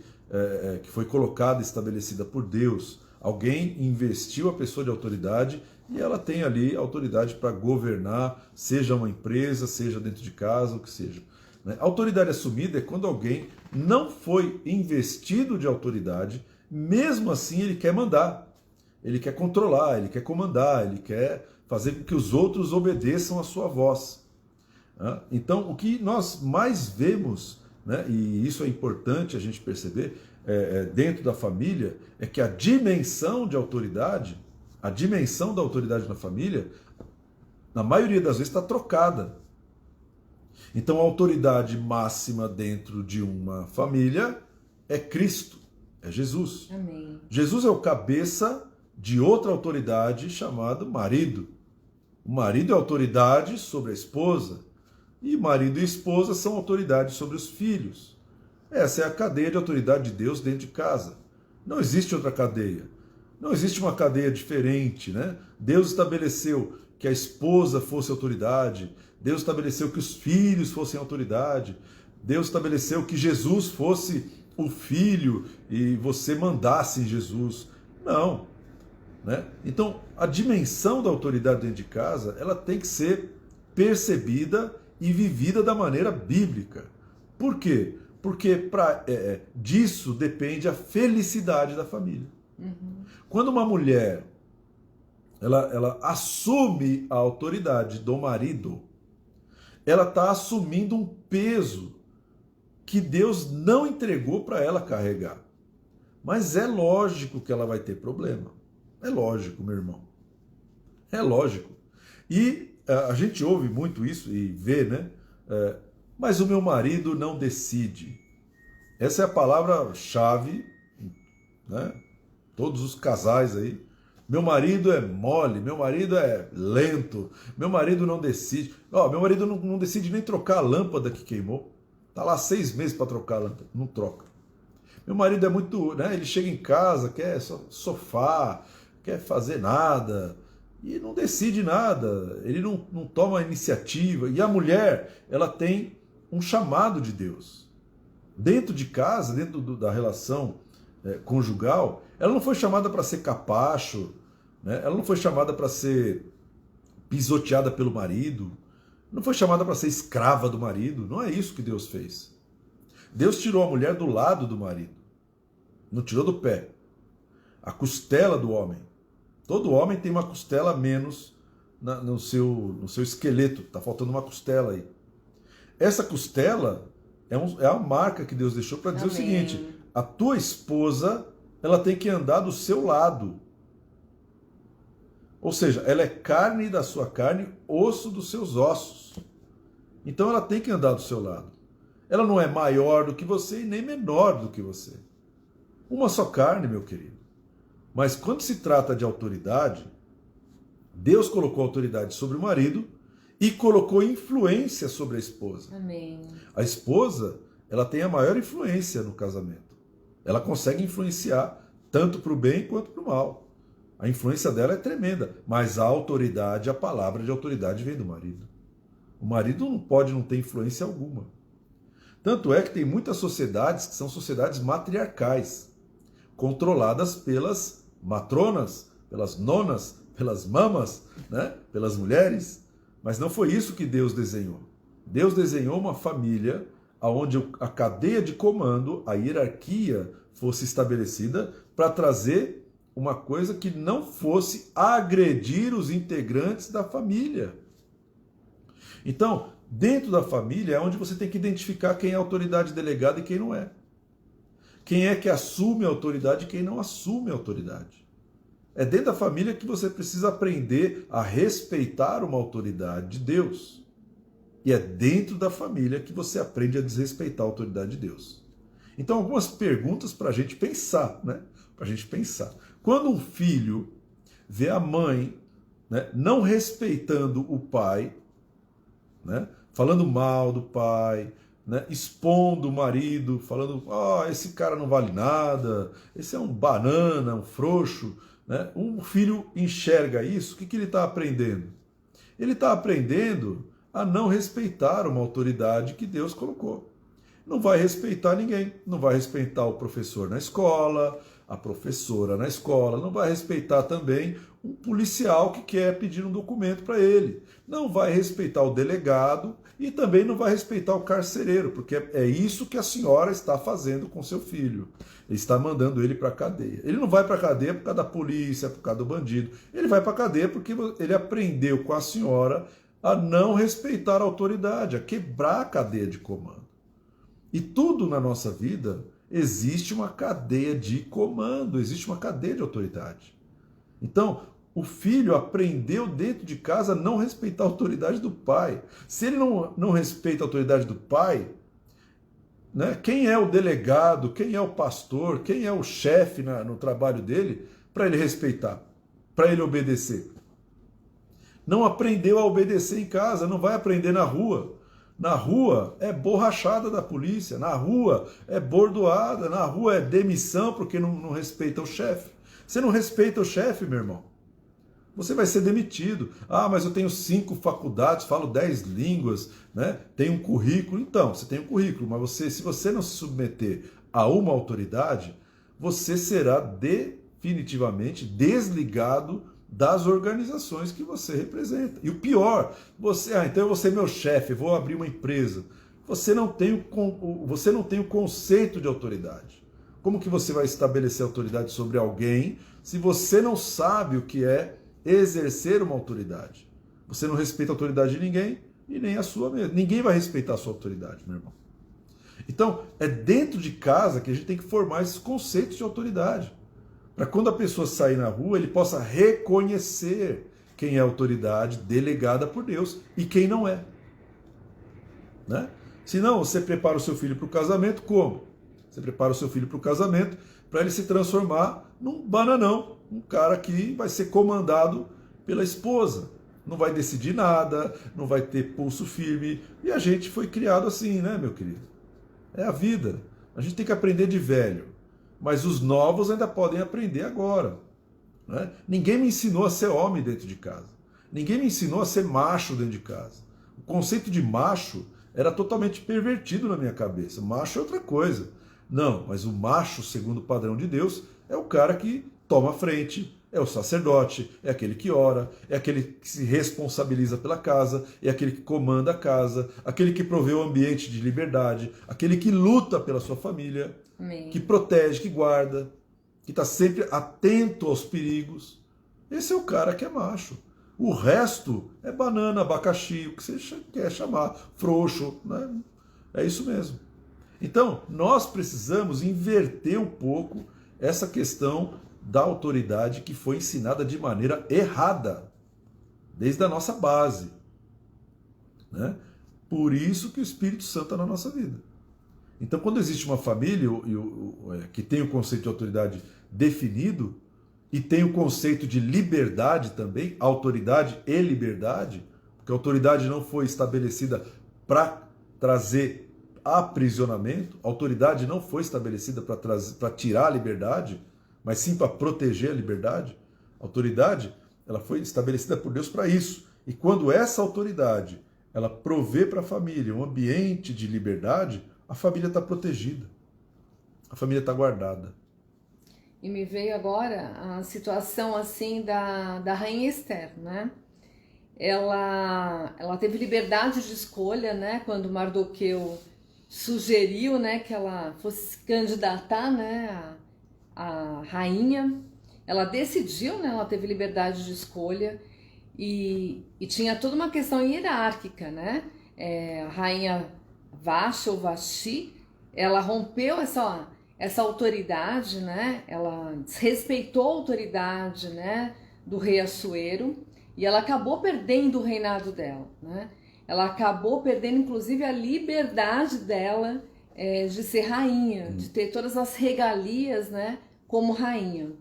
que foi colocada, estabelecida por Deus. Alguém investiu a pessoa de autoridade e ela tem ali autoridade para governar, seja uma empresa, seja dentro de casa, o que seja. A autoridade assumida é quando alguém não foi investido de autoridade, mesmo assim ele quer mandar, ele quer controlar, ele quer comandar, ele quer fazer com que os outros obedeçam a sua voz. Então, o que nós mais vemos, né, e isso é importante a gente perceber, dentro da família, é que a dimensão da autoridade na família, na maioria das vezes está trocada. Então, a autoridade máxima dentro de uma família é Cristo, é Jesus. Amém. Jesus é o cabeça de outra autoridade chamada marido. O marido é autoridade sobre a esposa, e marido e esposa são autoridades sobre os filhos. Essa é a cadeia de autoridade de Deus dentro de casa. Não existe outra cadeia. Não existe uma cadeia diferente, né? Deus estabeleceu que a esposa fosse autoridade, Deus estabeleceu que os filhos fossem autoridade, Deus estabeleceu que Jesus fosse o filho e você mandasse em Jesus. Não. Né? Então, a dimensão da autoridade dentro de casa, ela tem que ser percebida e vivida da maneira bíblica. Por quê? Porque disso depende a felicidade da família. Uhum. Quando uma mulher ela assume a autoridade do marido, ela está assumindo um peso que Deus não entregou para ela carregar. Mas é lógico que ela vai ter problema. É lógico, meu irmão. É lógico. E a gente ouve muito isso e vê, né? Mas o meu marido não decide. Essa é a palavra-chave, né? Todos os casais aí. Meu marido é mole, meu marido é lento, meu marido não decide. Meu marido não decide nem trocar a lâmpada que queimou. Tá lá 6 meses para trocar a lâmpada, não troca. Meu marido é muito, né? Ele chega em casa, quer sofá, quer fazer nada e não decide nada. Ele não toma iniciativa. E a mulher, ela tem um chamado de Deus. Dentro de casa, dentro da relação conjugal, ela não foi chamada para ser capacho, né? Ela não foi chamada para ser pisoteada pelo marido, não foi chamada para ser escrava do marido. Não é isso que Deus fez. Deus tirou a mulher do lado do marido, não tirou do pé. A costela do homem. Todo homem tem uma costela a menos no seu esqueleto. Está faltando uma costela aí. Essa costela é a marca que Deus deixou para dizer o seguinte: a tua esposa, ela tem que andar do seu lado. Ou seja, ela é carne da sua carne, osso dos seus ossos. Então ela tem que andar do seu lado. Ela não é maior do que você e nem menor do que você. Uma só carne, meu querido. Mas quando se trata de autoridade, Deus colocou autoridade sobre o marido e colocou influência sobre a esposa. Amém. A esposa, ela tem a maior influência no casamento. Ela consegue influenciar tanto para o bem quanto para o mal. A influência dela é tremenda, mas a autoridade, a palavra de autoridade vem do marido. O marido não pode não ter influência alguma. Tanto é que tem muitas sociedades que são sociedades matriarcais, controladas pelas matronas, pelas nonas, pelas mamas, né? Pelas mulheres. Mas não foi isso que Deus desenhou. Deus desenhou uma família onde a cadeia de comando, a hierarquia fosse estabelecida para trazer uma coisa que não fosse agredir os integrantes da família. Então, dentro da família é onde você tem que identificar quem é a autoridade delegada e quem não é. Quem é que assume a autoridade e quem não assume a autoridade. É dentro da família que você precisa aprender a respeitar uma autoridade de Deus. E é dentro da família que você aprende a desrespeitar a autoridade de Deus. Então, algumas perguntas para a gente pensar, né? Para a gente pensar. Quando um filho vê a mãe, né, não respeitando o pai, né, falando mal do pai, né, expondo o marido, falando, esse cara não vale nada, esse é um banana, um frouxo, né? Um filho enxerga isso, o que ele está aprendendo? Ele está aprendendo a não respeitar uma autoridade que Deus colocou. Não vai respeitar ninguém, não vai respeitar o professor na escola, a professora na escola, não vai respeitar também um policial que quer pedir um documento para ele, não vai respeitar o delegado e também não vai respeitar o carcereiro, porque é isso que a senhora está fazendo com seu filho. Ele está mandando ele para a cadeia. Ele não vai para a cadeia por causa da polícia, por causa do bandido. Ele vai para a cadeia porque ele aprendeu com a senhora a não respeitar a autoridade, a quebrar a cadeia de comando. E tudo na nossa vida existe uma cadeia de comando, existe uma cadeia de autoridade. Então, o filho aprendeu dentro de casa a não respeitar a autoridade do pai. Se ele não respeita a autoridade do pai, né, quem é o delegado, quem é o pastor, quem é o chefe no trabalho dele para ele respeitar, para ele obedecer? Não aprendeu a obedecer em casa, não vai aprender na rua. Na rua é borrachada da polícia, na rua é bordoada, na rua é demissão porque não respeita o chefe. Você não respeita o chefe, meu irmão, você vai ser demitido. Mas eu tenho 5 faculdades, falo 10 línguas, né? Tenho um currículo. Então, você tem um currículo, mas se você não se submeter a uma autoridade, você será definitivamente desligado das organizações que você representa. E o pior, então eu vou ser meu chefe, vou abrir uma empresa. Você não tem o conceito de autoridade. Como que você vai estabelecer autoridade sobre alguém se você não sabe o que é exercer uma autoridade. Você não respeita a autoridade de ninguém e nem a sua mesmo. Ninguém vai respeitar a sua autoridade, meu irmão. Então, é dentro de casa que a gente tem que formar esses conceitos de autoridade. Para quando a pessoa sair na rua, ele possa reconhecer quem é a autoridade delegada por Deus e quem não é. Né? Se não, você prepara o seu filho para o casamento, como? Você prepara o seu filho para o casamento para ele se transformar num bananão, um cara que vai ser comandado pela esposa. Não vai decidir nada, não vai ter pulso firme. E a gente foi criado assim, né, meu querido? É a vida. A gente tem que aprender de velho. Mas os novos ainda podem aprender agora. Né? Ninguém me ensinou a ser homem dentro de casa. Ninguém me ensinou a ser macho dentro de casa. O conceito de macho era totalmente pervertido na minha cabeça. Macho é outra coisa. Não, mas o macho, segundo o padrão de Deus, é o cara que toma a frente, é o sacerdote, é aquele que ora, é aquele que se responsabiliza pela casa, é aquele que comanda a casa, aquele que provê o ambiente de liberdade, aquele que luta pela sua família, Amém. Que protege, que guarda, que está sempre atento aos perigos. Esse é o cara que é macho. O resto é banana, abacaxi, o que você quer chamar, frouxo, né? É isso mesmo. Então, nós precisamos inverter um pouco essa questão da autoridade que foi ensinada de maneira errada, desde a nossa base. Né? Por isso que o Espírito Santo está na nossa vida. Então, quando existe uma família que tem o conceito de autoridade definido e tem o conceito de liberdade também, autoridade e liberdade, porque a autoridade não foi estabelecida para trazer aprisionamento, a autoridade não foi estabelecida para tirar a liberdade, mas sim para proteger a liberdade. A autoridade, ela foi estabelecida por Deus para isso. E quando essa autoridade, ela provê para a família um ambiente de liberdade, a família está protegida, a família está guardada. E me veio agora a situação assim da rainha Esther, né? Ela teve liberdade de escolha, né? Quando Mardoqueu sugeriu, né, que ela fosse se candidatar, né, a rainha. Ela decidiu, né? Ela teve liberdade de escolha e tinha toda uma questão hierárquica, né? A rainha Vashti ou Vashti, ela rompeu essa autoridade, né? Ela desrespeitou a autoridade, né, do rei Assuero e ela acabou perdendo o reinado dela, né? Ela acabou perdendo, inclusive, a liberdade dela de ser rainha, de ter todas as regalias, né, como rainha.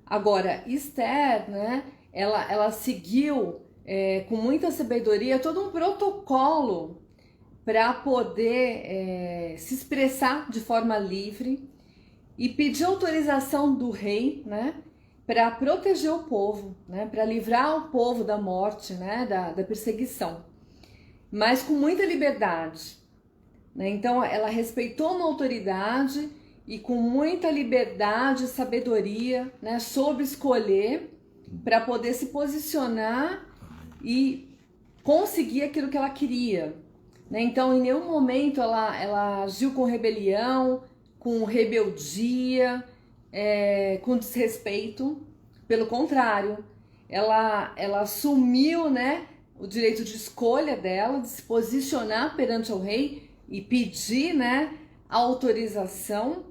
Agora, Esther, né, ela seguiu com muita sabedoria todo um protocolo para poder se expressar de forma livre e pedir autorização do rei, né, para proteger o povo, né, para livrar o povo da morte, né, da perseguição, mas com muita liberdade. Né? Então, ela respeitou uma autoridade e com muita liberdade e sabedoria, né, soube escolher para poder se posicionar e conseguir aquilo que ela queria. Né? Então, em nenhum momento ela agiu com rebelião, com rebeldia, com desrespeito. Pelo contrário, ela assumiu, né, o direito de escolha dela, de se posicionar perante o rei e pedir, né, a autorização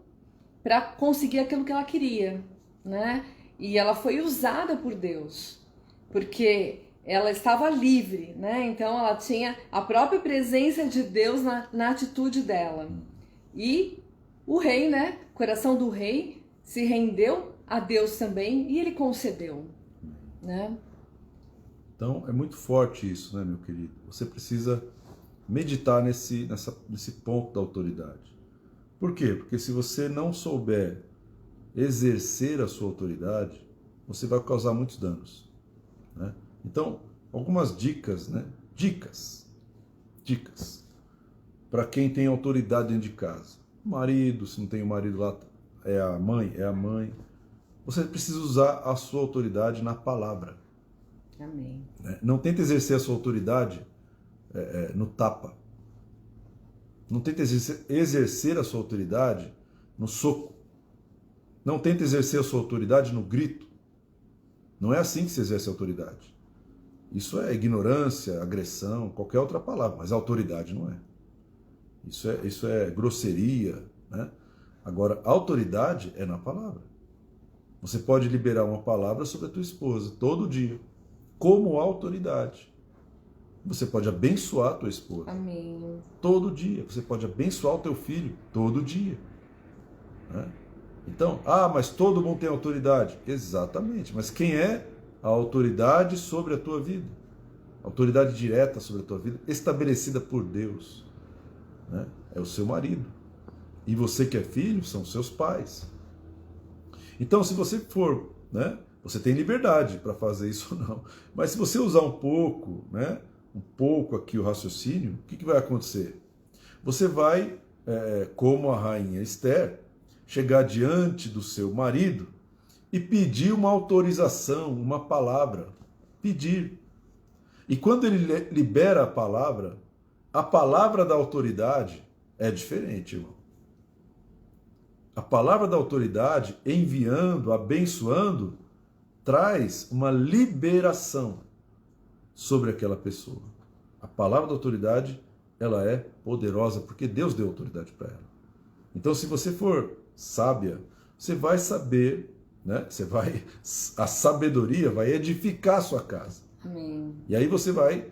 para conseguir aquilo que ela queria. Né? E ela foi usada por Deus, porque ela estava livre, né? Então ela tinha a própria presença de Deus na atitude dela. E o rei, né? O coração do rei se rendeu a Deus também e ele concedeu, né? Então é muito forte isso, né, meu querido? Você precisa meditar nesse ponto da autoridade. Por quê? Porque se você não souber exercer a sua autoridade, você vai causar muitos danos, né? Então, algumas dicas, né? Dicas para quem tem autoridade dentro de casa. Marido, se não tem o marido lá, é a mãe. Você precisa usar a sua autoridade na palavra. Amém. Né? Não tenta exercer a sua autoridade no tapa. Não tenta exercer a sua autoridade no soco. Não tenta exercer a sua autoridade no grito. Não é assim que se exerce autoridade. Isso é ignorância, agressão, qualquer outra palavra, mas autoridade não é. Isso é grosseria, né? Agora, autoridade é na palavra. Você pode liberar uma palavra sobre a tua esposa todo dia, como autoridade. Você pode abençoar a tua esposa. Amém. Todo dia. Você pode abençoar o teu filho todo dia. Né? Então, mas todo mundo tem autoridade. Exatamente. Mas quem é a autoridade sobre a tua vida? Autoridade direta sobre a tua vida, estabelecida por Deus. Né? É o seu marido. E você que é filho, são os seus pais. Então, se você for, né, você tem liberdade para fazer isso ou não. Mas se você usar um pouco, né, um pouco aqui o raciocínio, o que vai acontecer? Você vai, como a rainha Esther, chegar diante do seu marido e pedir uma autorização, uma palavra. Pedir. E quando ele libera a palavra da autoridade é diferente, irmão. A palavra da autoridade, enviando, abençoando, traz uma liberação sobre aquela pessoa. A palavra da autoridade, ela é poderosa porque Deus deu autoridade para ela. Então, se você for sábia, você vai saber, né? A sabedoria vai edificar a sua casa. Amém. E aí você vai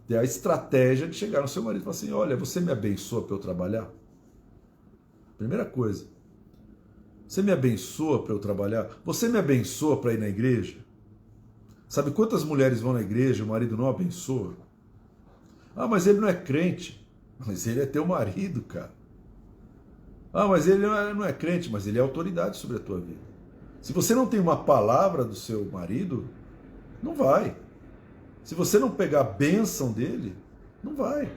ter a estratégia de chegar no seu marido e falar assim: olha, você me abençoa para eu trabalhar? Primeira coisa, você me abençoa para eu trabalhar? Você me abençoa para ir na igreja? Sabe quantas mulheres vão na igreja e o marido não abençoa? Mas ele não é crente. Mas ele é teu marido, cara. Mas ele não é crente, mas ele é autoridade sobre a tua vida. Se você não tem uma palavra do seu marido, não vai. Se você não pegar a bênção dele, não vai.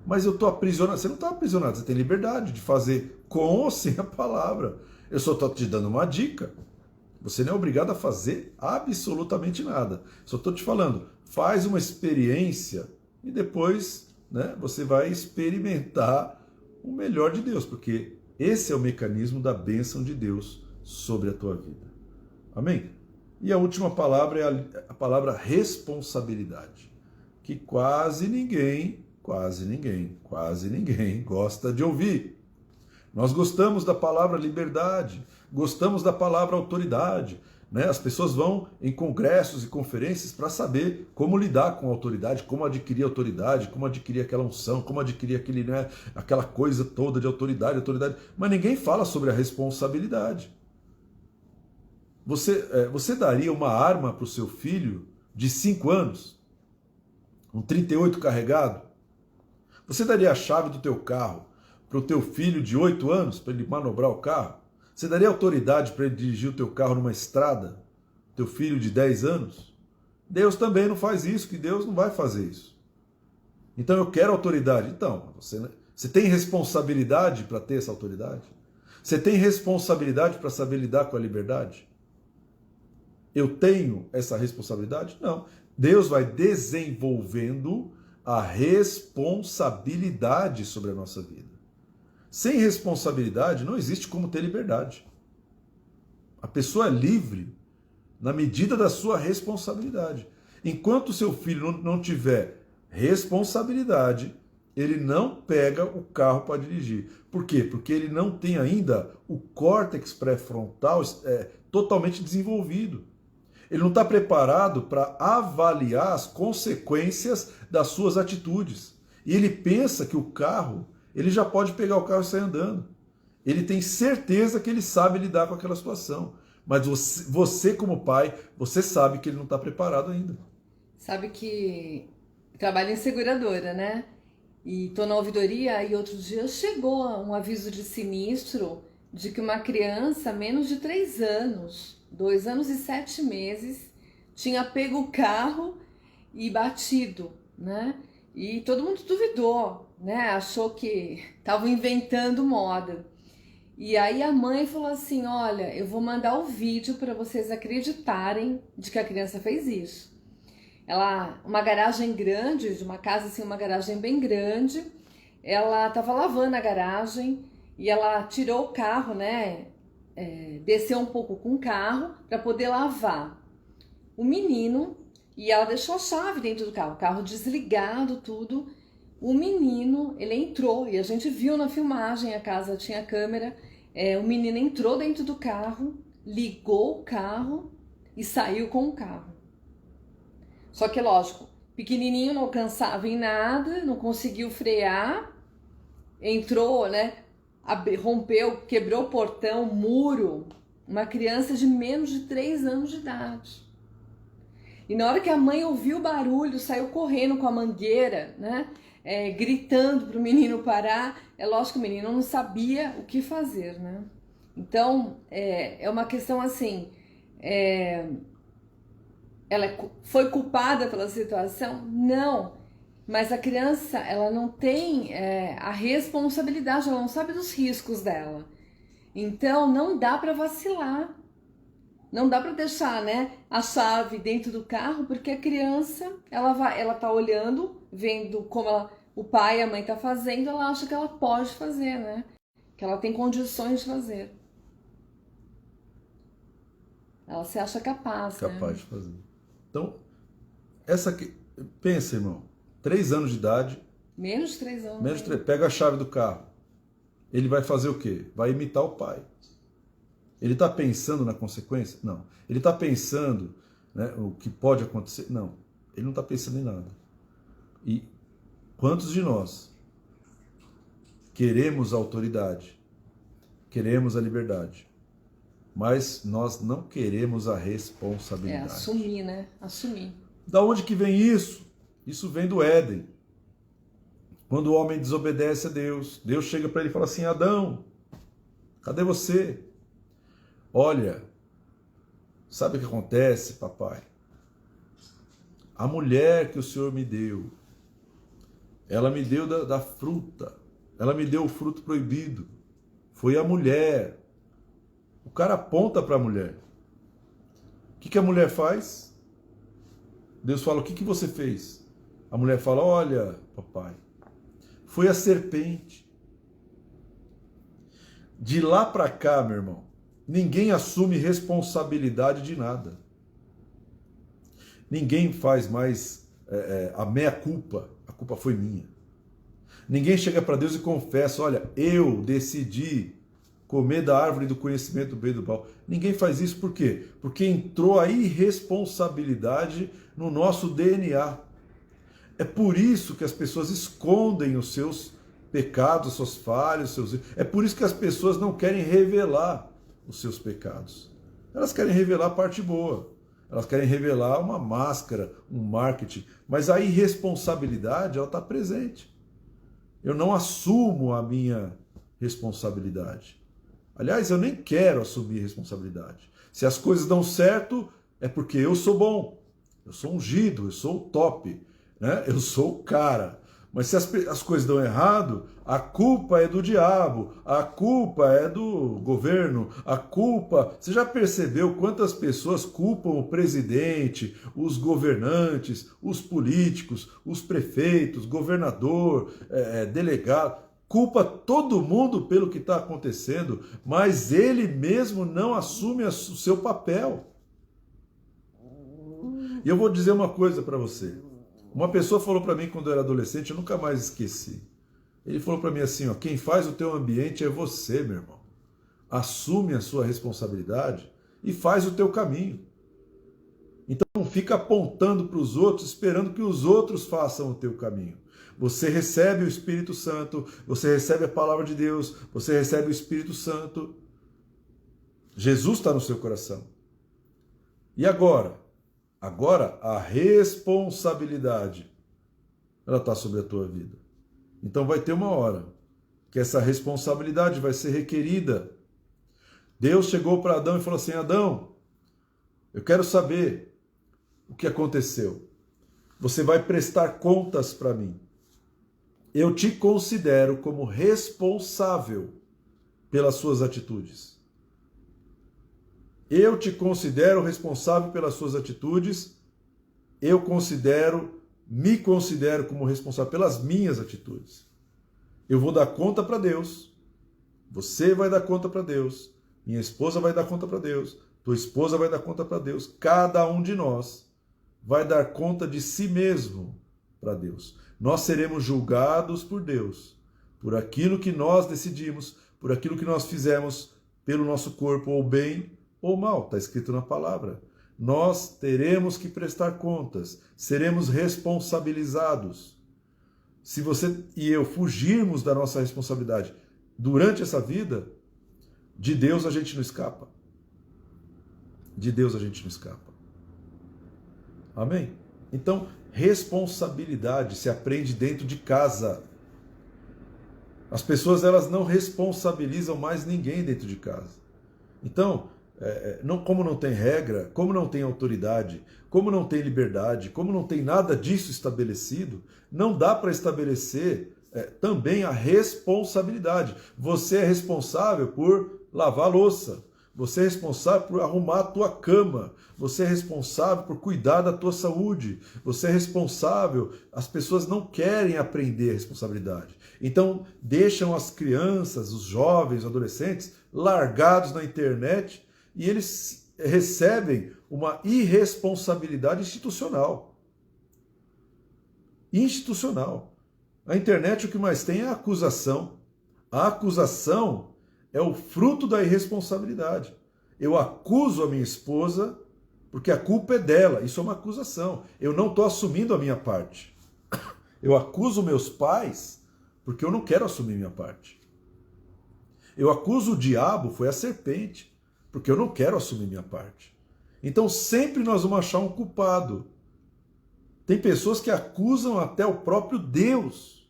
Mas eu estou aprisionado. Você não está aprisionado, você tem liberdade de fazer com ou sem a palavra. Eu só estou te dando uma dica. Você não é obrigado a fazer absolutamente nada. Só estou te falando, faz uma experiência e depois, né, você vai experimentar o melhor de Deus, porque esse é o mecanismo da bênção de Deus sobre a tua vida. Amém? E a última palavra é a palavra responsabilidade, que quase ninguém gosta de ouvir. Nós gostamos da palavra liberdade, gostamos da palavra autoridade, né? As pessoas vão em congressos e conferências para saber como lidar com a autoridade, como adquirir autoridade, como adquirir aquela unção, como adquirir aquele, né, aquela coisa toda de autoridade, mas ninguém fala sobre a responsabilidade. Você daria uma arma para o seu filho de 5 anos? Um 38 carregado? Você daria a chave do teu carro para o teu filho de 8 anos, para ele manobrar o carro? Você daria autoridade para ele dirigir o teu carro numa estrada? Teu filho de 10 anos? Deus também não faz isso, que Deus não vai fazer isso. Então eu quero autoridade. Então, você tem responsabilidade para ter essa autoridade? Você tem responsabilidade para saber lidar com a liberdade? Eu tenho essa responsabilidade? Não. Deus vai desenvolvendo a responsabilidade sobre a nossa vida. Sem responsabilidade não existe como ter liberdade. A pessoa é livre na medida da sua responsabilidade. Enquanto o seu filho não tiver responsabilidade, ele não pega o carro para dirigir. Por quê? Porque ele não tem ainda o córtex pré-frontal totalmente desenvolvido. Ele não está preparado para avaliar as consequências das suas atitudes. E ele pensa que o carro, ele já pode pegar o carro e sair andando. Ele tem certeza que ele sabe lidar com aquela situação. Mas você como pai, você sabe que ele não está preparado ainda. Sabe que trabalho em seguradora, né? E tô na ouvidoria e outro dia chegou um aviso de sinistro de que uma criança, menos de 3 anos, 2 anos e 7 meses, tinha pego o carro e batido, né? E todo mundo duvidou, né? Achou que estavam inventando moda. E aí a mãe falou assim: olha, eu vou mandar o vídeo para vocês acreditarem de que a criança fez isso. Uma garagem grande, de uma casa assim, uma garagem bem grande, ela estava lavando a garagem e ela tirou o carro, né? desceu um pouco com o carro para poder lavar o menino, e ela deixou a chave dentro do carro, o carro desligado, tudo. O menino, ele entrou, e a gente viu na filmagem, a casa tinha câmera, o menino entrou dentro do carro, ligou o carro e saiu com o carro. Só que, lógico, pequenininho, não alcançava em nada, não conseguiu frear, entrou, né, rompeu, quebrou o portão, muro, uma criança de menos de 3 anos de idade. E na hora que a mãe ouviu o barulho, saiu correndo com a mangueira, né, gritando para o menino parar. É lógico que o menino não sabia o que fazer, né? Então, é uma questão assim, ela foi culpada pela situação? Não. Mas a criança, ela não tem a responsabilidade, ela não sabe dos riscos dela. Então, não dá para vacilar. Não dá para deixar, né, a chave dentro do carro, porque a criança, ela tá olhando, vendo como o pai e a mãe tá fazendo, ela acha que ela pode fazer, né? Que ela tem condições de fazer. Ela se acha capaz, né? Capaz de fazer. Então, essa aqui, pensa, irmão, 3 anos de idade. Menos de 3 anos. Menos de 3, pega a chave do carro. Ele vai fazer o quê? Vai imitar o pai. Ele está pensando na consequência? Não. Ele está pensando, né, o que pode acontecer? Não. Ele não está pensando em nada. E quantos de nós queremos a autoridade, queremos a liberdade, mas nós não queremos a responsabilidade? Assumir, né? Assumir. Da onde que vem isso? Isso vem do Éden. Quando o homem desobedece a Deus, Deus chega para ele e fala assim: Adão, cadê você? Olha, sabe o que acontece, papai? A mulher que o Senhor me deu, ela me deu da fruta, ela me deu o fruto proibido. Foi a mulher. O cara aponta para a mulher. O que a mulher faz? Deus fala: o que você fez? A mulher fala: olha, papai, foi a serpente. De lá para cá, meu irmão, ninguém assume responsabilidade de nada. Ninguém faz mais a meia-culpa. A culpa foi minha. Ninguém chega para Deus e confessa: olha, eu decidi comer da árvore do conhecimento do bem e do mal. Ninguém faz isso por quê? Porque entrou a irresponsabilidade no nosso DNA. É por isso que as pessoas escondem os seus pecados, suas falhas, É por isso que as pessoas não querem revelar os seus pecados. Elas querem revelar a parte boa. Elas querem revelar uma máscara, um marketing. Mas a irresponsabilidade, ela está presente. Eu não assumo a minha responsabilidade. Aliás, eu nem quero assumir responsabilidade. Se as coisas dão certo, é porque eu sou bom. Eu sou ungido, eu sou o top, né? Eu sou o cara. Mas se as coisas dão errado, a culpa é do diabo, a culpa é do governo, a culpa... Você já percebeu quantas pessoas culpam o presidente, os governantes, os políticos, os prefeitos, governador, delegado? Culpa todo mundo pelo que está acontecendo, mas ele mesmo não assume o seu papel. E eu vou dizer uma coisa para você. Uma pessoa falou para mim quando eu era adolescente, eu nunca mais esqueci. Ele falou para mim assim, ó: quem faz o teu ambiente é você, meu irmão. Assume a sua responsabilidade e faz o teu caminho. Então não fica apontando para os outros, esperando que os outros façam o teu caminho. Você recebe o Espírito Santo, você recebe a palavra de Deus, você recebe o Espírito Santo. Jesus está no seu coração. E agora? Agora, a responsabilidade, ela está sobre a tua vida. Então vai ter uma hora que essa responsabilidade vai ser requerida. Deus chegou para Adão e falou assim: Adão, eu quero saber o que aconteceu. Você vai prestar contas para mim. Eu te considero como responsável pelas suas atitudes. Eu te considero responsável pelas suas atitudes, me considero como responsável pelas minhas atitudes. Eu vou dar conta para Deus, você vai dar conta para Deus, minha esposa vai dar conta para Deus, tua esposa vai dar conta para Deus, cada um de nós vai dar conta de si mesmo para Deus. Nós seremos julgados por Deus, por aquilo que nós decidimos, por aquilo que nós fizemos pelo nosso corpo, ou bem ou mal, está escrito na palavra. Nós teremos que prestar contas, seremos responsabilizados. Se você e eu fugirmos da nossa responsabilidade durante essa vida, de Deus a gente não escapa. De Deus a gente não escapa. Amém? Então, responsabilidade se aprende dentro de casa. As pessoas, elas não responsabilizam mais ninguém dentro de casa. Então, como não tem regra, como não tem autoridade, como não tem liberdade, como não tem nada disso estabelecido, não dá para estabelecer também a responsabilidade. Você é responsável por lavar a louça, você é responsável por arrumar a tua cama, você é responsável por cuidar da tua saúde, você é responsável. As pessoas não querem aprender a responsabilidade. Então, deixam as crianças, os jovens, os adolescentes, largados na internet, e eles recebem uma irresponsabilidade institucional. Institucional. A internet o que mais tem é a acusação. A acusação é o fruto da irresponsabilidade. Eu acuso a minha esposa porque a culpa é dela. Isso é uma acusação. Eu não estou assumindo a minha parte. Eu acuso meus pais porque eu não quero assumir minha parte. Eu acuso o diabo, foi a serpente, porque eu não quero assumir minha parte. Então sempre nós vamos achar um culpado. Tem pessoas que acusam até o próprio Deus.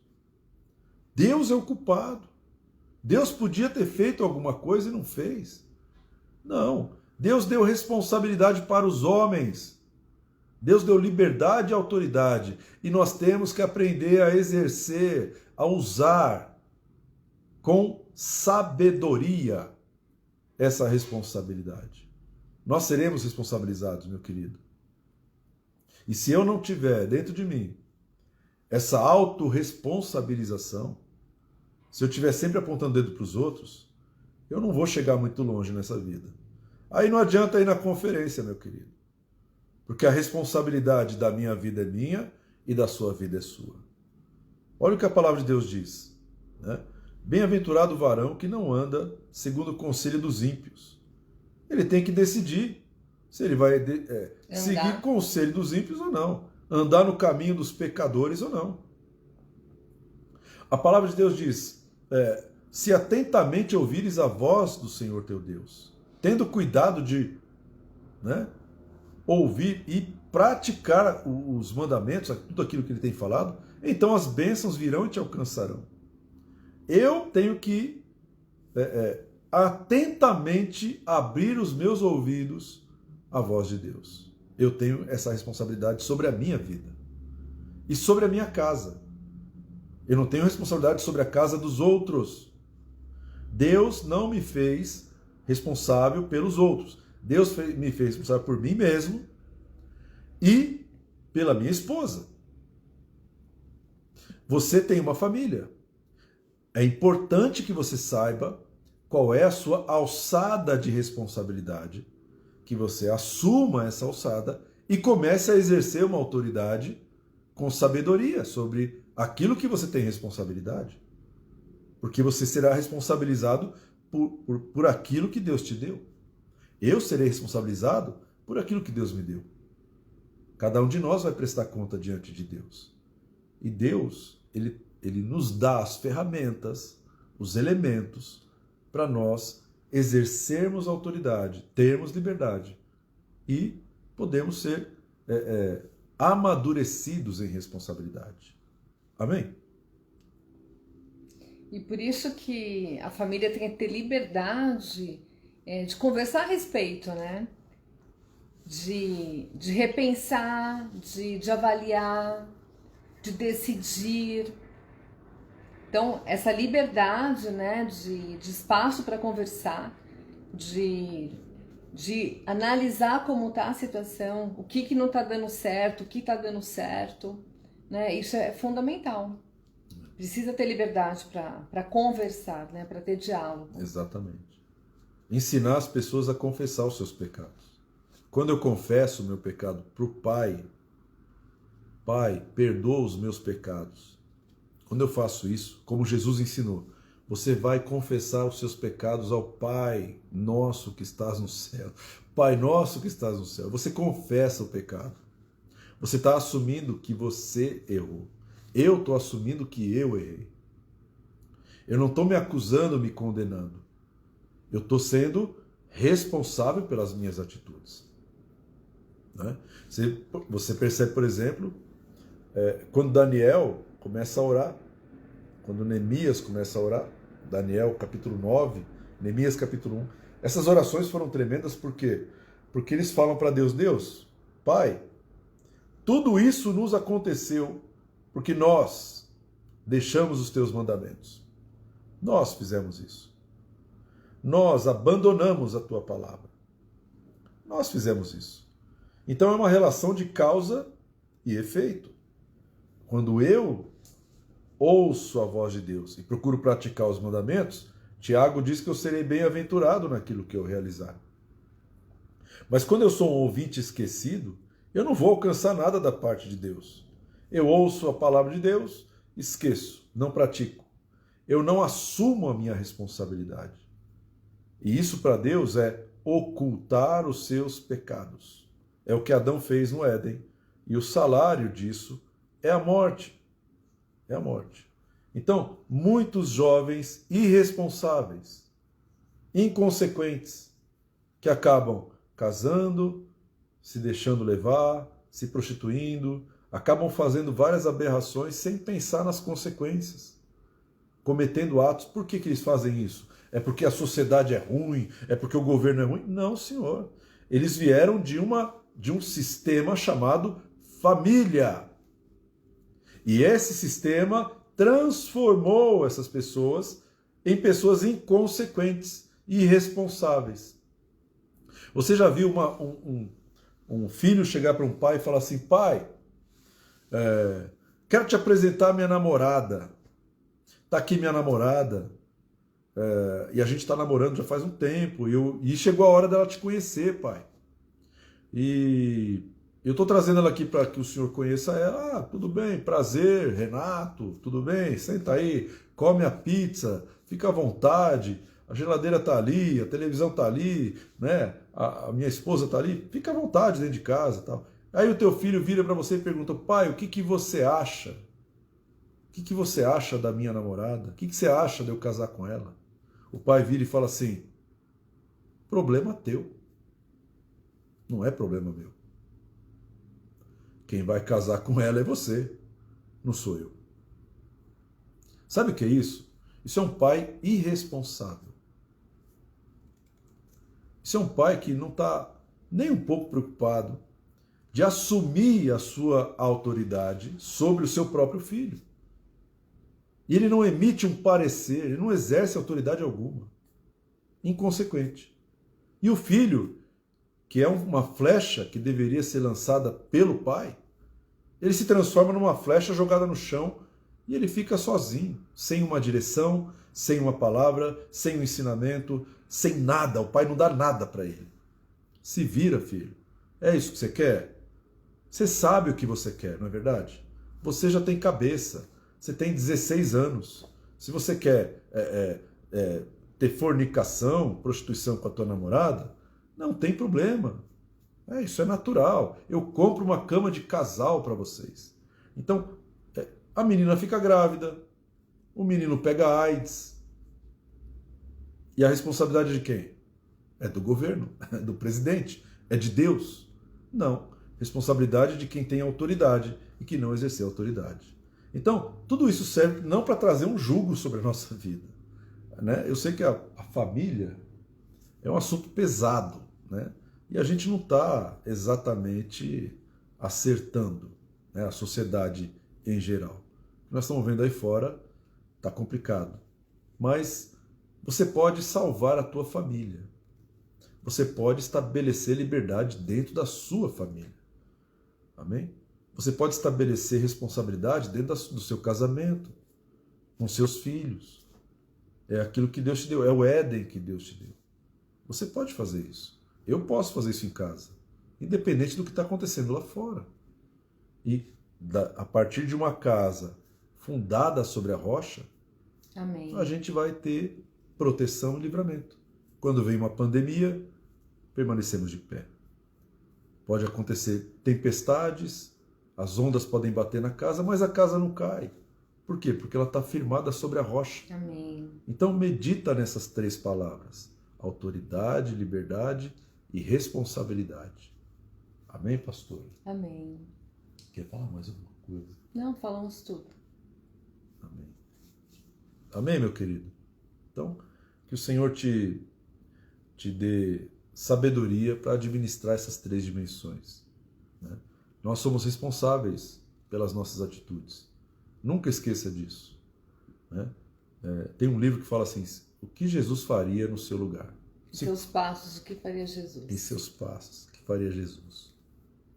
Deus é o culpado. Deus podia ter feito alguma coisa e não fez. Não. Deus deu responsabilidade para os homens. Deus deu liberdade e autoridade. E nós temos que aprender a exercer, a usar com sabedoria essa responsabilidade. Nós seremos responsabilizados, meu querido. E se eu não tiver dentro de mim essa autorresponsabilização, se eu estiver sempre apontando o dedo para os outros, eu não vou chegar muito longe nessa vida. Aí não adianta ir na conferência, meu querido. Porque a responsabilidade da minha vida é minha e da sua vida é sua. Olha o que a palavra de Deus diz, né? Bem-aventurado o varão que não anda segundo o conselho dos ímpios. Ele tem que decidir se ele vai seguir o conselho dos ímpios ou não. Andar no caminho dos pecadores ou não. A palavra de Deus diz, se atentamente ouvires a voz do Senhor teu Deus, tendo cuidado de ouvir e praticar os mandamentos, tudo aquilo que ele tem falado, então as bênçãos virão e te alcançarão. Eu tenho que atentamente abrir os meus ouvidos à voz de Deus. Eu tenho essa responsabilidade sobre a minha vida e sobre a minha casa. Eu não tenho responsabilidade sobre a casa dos outros. Deus não me fez responsável pelos outros. Deus me fez responsável por mim mesmo e pela minha esposa. Você tem uma família. É importante que você saiba qual é a sua alçada de responsabilidade, que você assuma essa alçada e comece a exercer uma autoridade com sabedoria sobre aquilo que você tem responsabilidade. Porque você será responsabilizado por aquilo que Deus te deu. Eu serei responsabilizado por aquilo que Deus me deu. Cada um de nós vai prestar conta diante de Deus. E Deus, Ele nos dá as ferramentas, os elementos, para nós exercermos autoridade, termos liberdade e podemos ser amadurecidos em responsabilidade. Amém? E por isso que a família tem que ter liberdade de conversar a respeito, né? De repensar, de avaliar, de decidir. Então, essa liberdade, né, de espaço para conversar, de analisar como está a situação, o que não está dando certo, o que está dando certo, né? Isso é fundamental. Precisa ter liberdade para conversar, né, para ter diálogo. Exatamente. ensinar as pessoas a confessar os seus pecados. Quando eu confesso o meu pecado para o Pai, Pai, perdoa os meus pecados. Quando eu faço isso, como Jesus ensinou, você vai confessar os seus pecados ao Pai nosso que estás no céu. Pai nosso que estás no céu. Você confessa o pecado. Você está assumindo que você errou. Eu estou assumindo que eu errei. Eu não estou me acusando, me condenando. Eu estou sendo responsável pelas minhas atitudes. Né? Você percebe, por exemplo, quando Daniel começa a orar, quando Neemias começa a orar, Daniel capítulo 9, Neemias capítulo 1, essas orações foram tremendas por quê? Porque eles falam para Deus, Deus, Pai, tudo isso nos aconteceu porque nós deixamos os teus mandamentos. Nós fizemos isso. Nós abandonamos a tua palavra. Nós fizemos isso. Então é uma relação de causa e efeito. Quando eu ouço a voz de Deus e procuro praticar os mandamentos, Tiago diz que eu serei bem-aventurado naquilo que eu realizar. Mas quando eu sou um ouvinte esquecido, eu não vou alcançar nada da parte de Deus. Eu ouço a palavra de Deus, esqueço, não pratico. Eu não assumo a minha responsabilidade. E isso para Deus é ocultar os seus pecados. É o que Adão fez no Éden. E o salário disso é a morte. É a morte. Então, muitos jovens irresponsáveis, inconsequentes, que acabam casando, se deixando levar, se prostituindo, acabam fazendo várias aberrações sem pensar nas consequências, cometendo atos. Por que eles fazem isso? É porque a sociedade é ruim? É porque o governo é ruim? Não, senhor. Eles vieram de um sistema chamado família. E esse sistema transformou essas pessoas em pessoas inconsequentes e irresponsáveis. Você já viu um filho chegar para um pai e falar assim, pai, quero te apresentar minha namorada. Está aqui minha namorada. E a gente está namorando já faz um tempo. E chegou a hora dela te conhecer, pai. E eu estou trazendo ela aqui para que o senhor conheça ela. Ah, tudo bem, prazer, Renato, tudo bem? Senta aí, come a pizza, fica à vontade. A geladeira está ali, a televisão está ali, né? A minha esposa está ali. Fica à vontade dentro de casa, tal. Aí o teu filho vira para você e pergunta, pai, o que você acha? O que você acha da minha namorada? O que você acha de eu casar com ela? O pai vira e fala assim, problema teu. Não é problema meu. Quem vai casar com ela é você, não sou eu. Sabe o que é isso? Isso é um pai irresponsável. Isso é um pai que não está nem um pouco preocupado de assumir a sua autoridade sobre o seu próprio filho. E ele não emite um parecer, ele não exerce autoridade alguma. Inconsequente. E o filho, que é uma flecha que deveria ser lançada pelo pai, ele se transforma numa flecha jogada no chão e ele fica sozinho, sem uma direção, sem uma palavra, sem um ensinamento, sem nada. O pai não dá nada para ele. Se vira, filho. É isso que você quer? Você sabe o que você quer, não é verdade? Você já tem cabeça. Você tem 16 anos. Se você quer ter fornicação, prostituição com a tua namorada, não tem problema. Isso é natural. Eu compro uma cama de casal para vocês. Então, a menina fica grávida, o menino pega AIDS. E a responsabilidade de quem? É do governo, é do presidente, é de Deus? Não. Responsabilidade de quem tem autoridade e que não exerceu autoridade. Então, tudo isso serve não para trazer um jugo sobre a nossa vida. Né? Eu sei que a família é um assunto pesado, né? E a gente não está exatamente acertando, né, a sociedade em geral. O que nós estamos vendo aí fora está complicado. Mas você pode salvar a tua família. Você pode estabelecer liberdade dentro da sua família. Amém? Você pode estabelecer responsabilidade dentro do seu casamento, com seus filhos. É aquilo que Deus te deu, é o Éden que Deus te deu. Você pode fazer isso. Eu posso fazer isso em casa, independente do que está acontecendo lá fora. E a partir de uma casa fundada sobre a rocha, Amém. a gente vai ter proteção e livramento. Quando vem uma pandemia, permanecemos de pé. Pode acontecer tempestades, as ondas podem bater na casa, mas a casa não cai. Por quê? Porque ela está firmada sobre a rocha. Amém. Então medita nessas 3 palavras: autoridade, liberdade e responsabilidade. Amém, pastor? Amém. Quer falar mais alguma coisa? Não, falamos tudo. Amém. Amém, meu querido? Então, que o Senhor te dê sabedoria para administrar essas 3 dimensões. Né? Nós somos responsáveis pelas nossas atitudes. Nunca esqueça disso. Né? Tem um livro que fala assim: o que Jesus faria no seu lugar? Em seus passos, o que faria Jesus? Em seus passos, o que faria Jesus?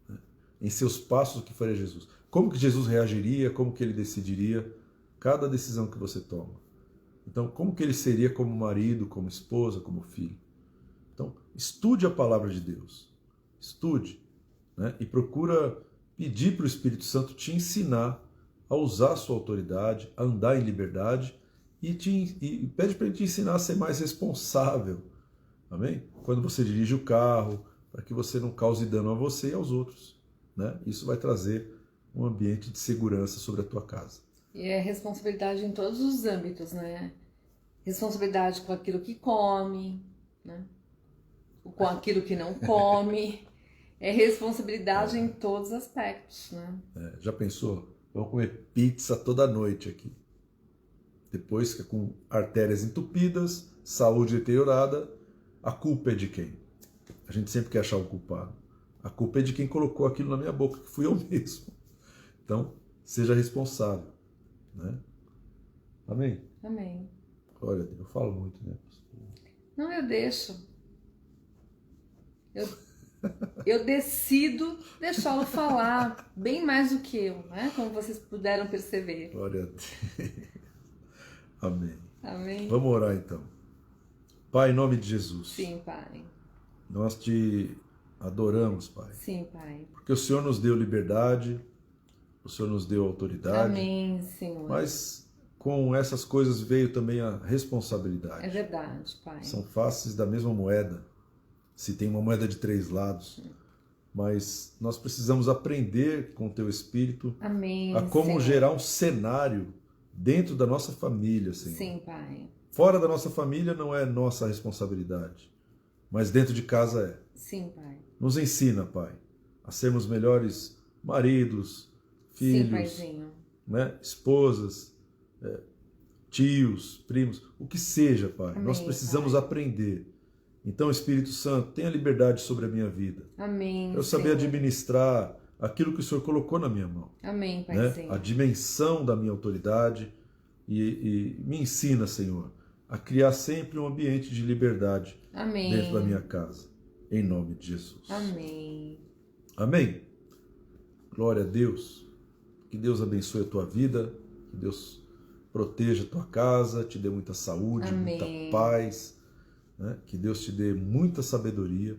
Né? Em seus passos, o que faria Jesus? Como que Jesus reagiria? Como que ele decidiria cada decisão que você toma? Então, como que ele seria como marido, como esposa, como filho? Então, estude a palavra de Deus. Estude, né? E procura pedir para o Espírito Santo te ensinar a usar a sua autoridade, a andar em liberdade e pede para ele te ensinar a ser mais responsável. Amém? Quando você dirige o carro, para que você não cause dano a você e aos outros. Né? Isso vai trazer um ambiente de segurança sobre a tua casa. E é responsabilidade em todos os âmbitos, né? Responsabilidade com aquilo que come, né? Com aquilo que não come. É responsabilidade em todos os aspectos, né? Já pensou? Vamos comer pizza toda noite aqui. Depois que com artérias entupidas, saúde deteriorada, a culpa é de quem? A gente sempre quer achar o culpado. A culpa é de quem colocou aquilo na minha boca, que fui eu mesmo. Então, seja responsável. Né? Amém? Amém. Olha, eu falo muito, né? Não, eu deixo. Eu decido deixá-lo falar bem mais do que eu, né? Como vocês puderam perceber. Glória a Deus. Amém. Amém. Vamos orar então. Pai, em nome de Jesus. Sim, Pai. Nós te adoramos, Pai. Sim, Pai. Porque o Senhor nos deu liberdade, o Senhor nos deu autoridade. Amém, Senhor. Mas com essas coisas veio também a responsabilidade. É verdade, Pai. São faces da mesma moeda. Se tem uma moeda de 3 lados. Mas nós precisamos aprender com o Teu Espírito Amém, a como Senhor. gerar um cenário dentro da nossa família, Senhor. Sim, Pai. Fora da nossa família não é nossa responsabilidade, mas dentro de casa é. Sim, Pai. Nos ensina, Pai, a sermos melhores maridos, filhos, Sim, Paizinho. né, esposas, tios, primos, o que seja, Pai. Amém, Nós precisamos Pai. aprender. Então, Espírito Santo, tenha liberdade sobre a minha vida. Amém, Eu saber Senhor. administrar aquilo que o Senhor colocou na minha mão. Amém, Né? Paizinho. A dimensão da minha autoridade e me ensina, Senhor, a criar sempre um ambiente de liberdade Amém. dentro da minha casa. Em nome de Jesus. Amém. Amém? Glória a Deus. Que Deus abençoe a tua vida. Que Deus proteja a tua casa, te dê muita saúde, Amém. muita paz. Né? Que Deus te dê muita sabedoria.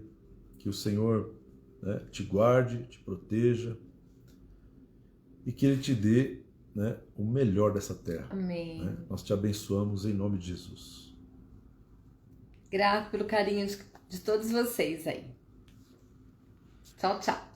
Que o Senhor, né, te guarde, te proteja. E que Ele te dê, né, o melhor dessa terra. Amém. Né? Nós te abençoamos em nome de Jesus. Grato pelo carinho de todos vocês aí. Tchau, tchau.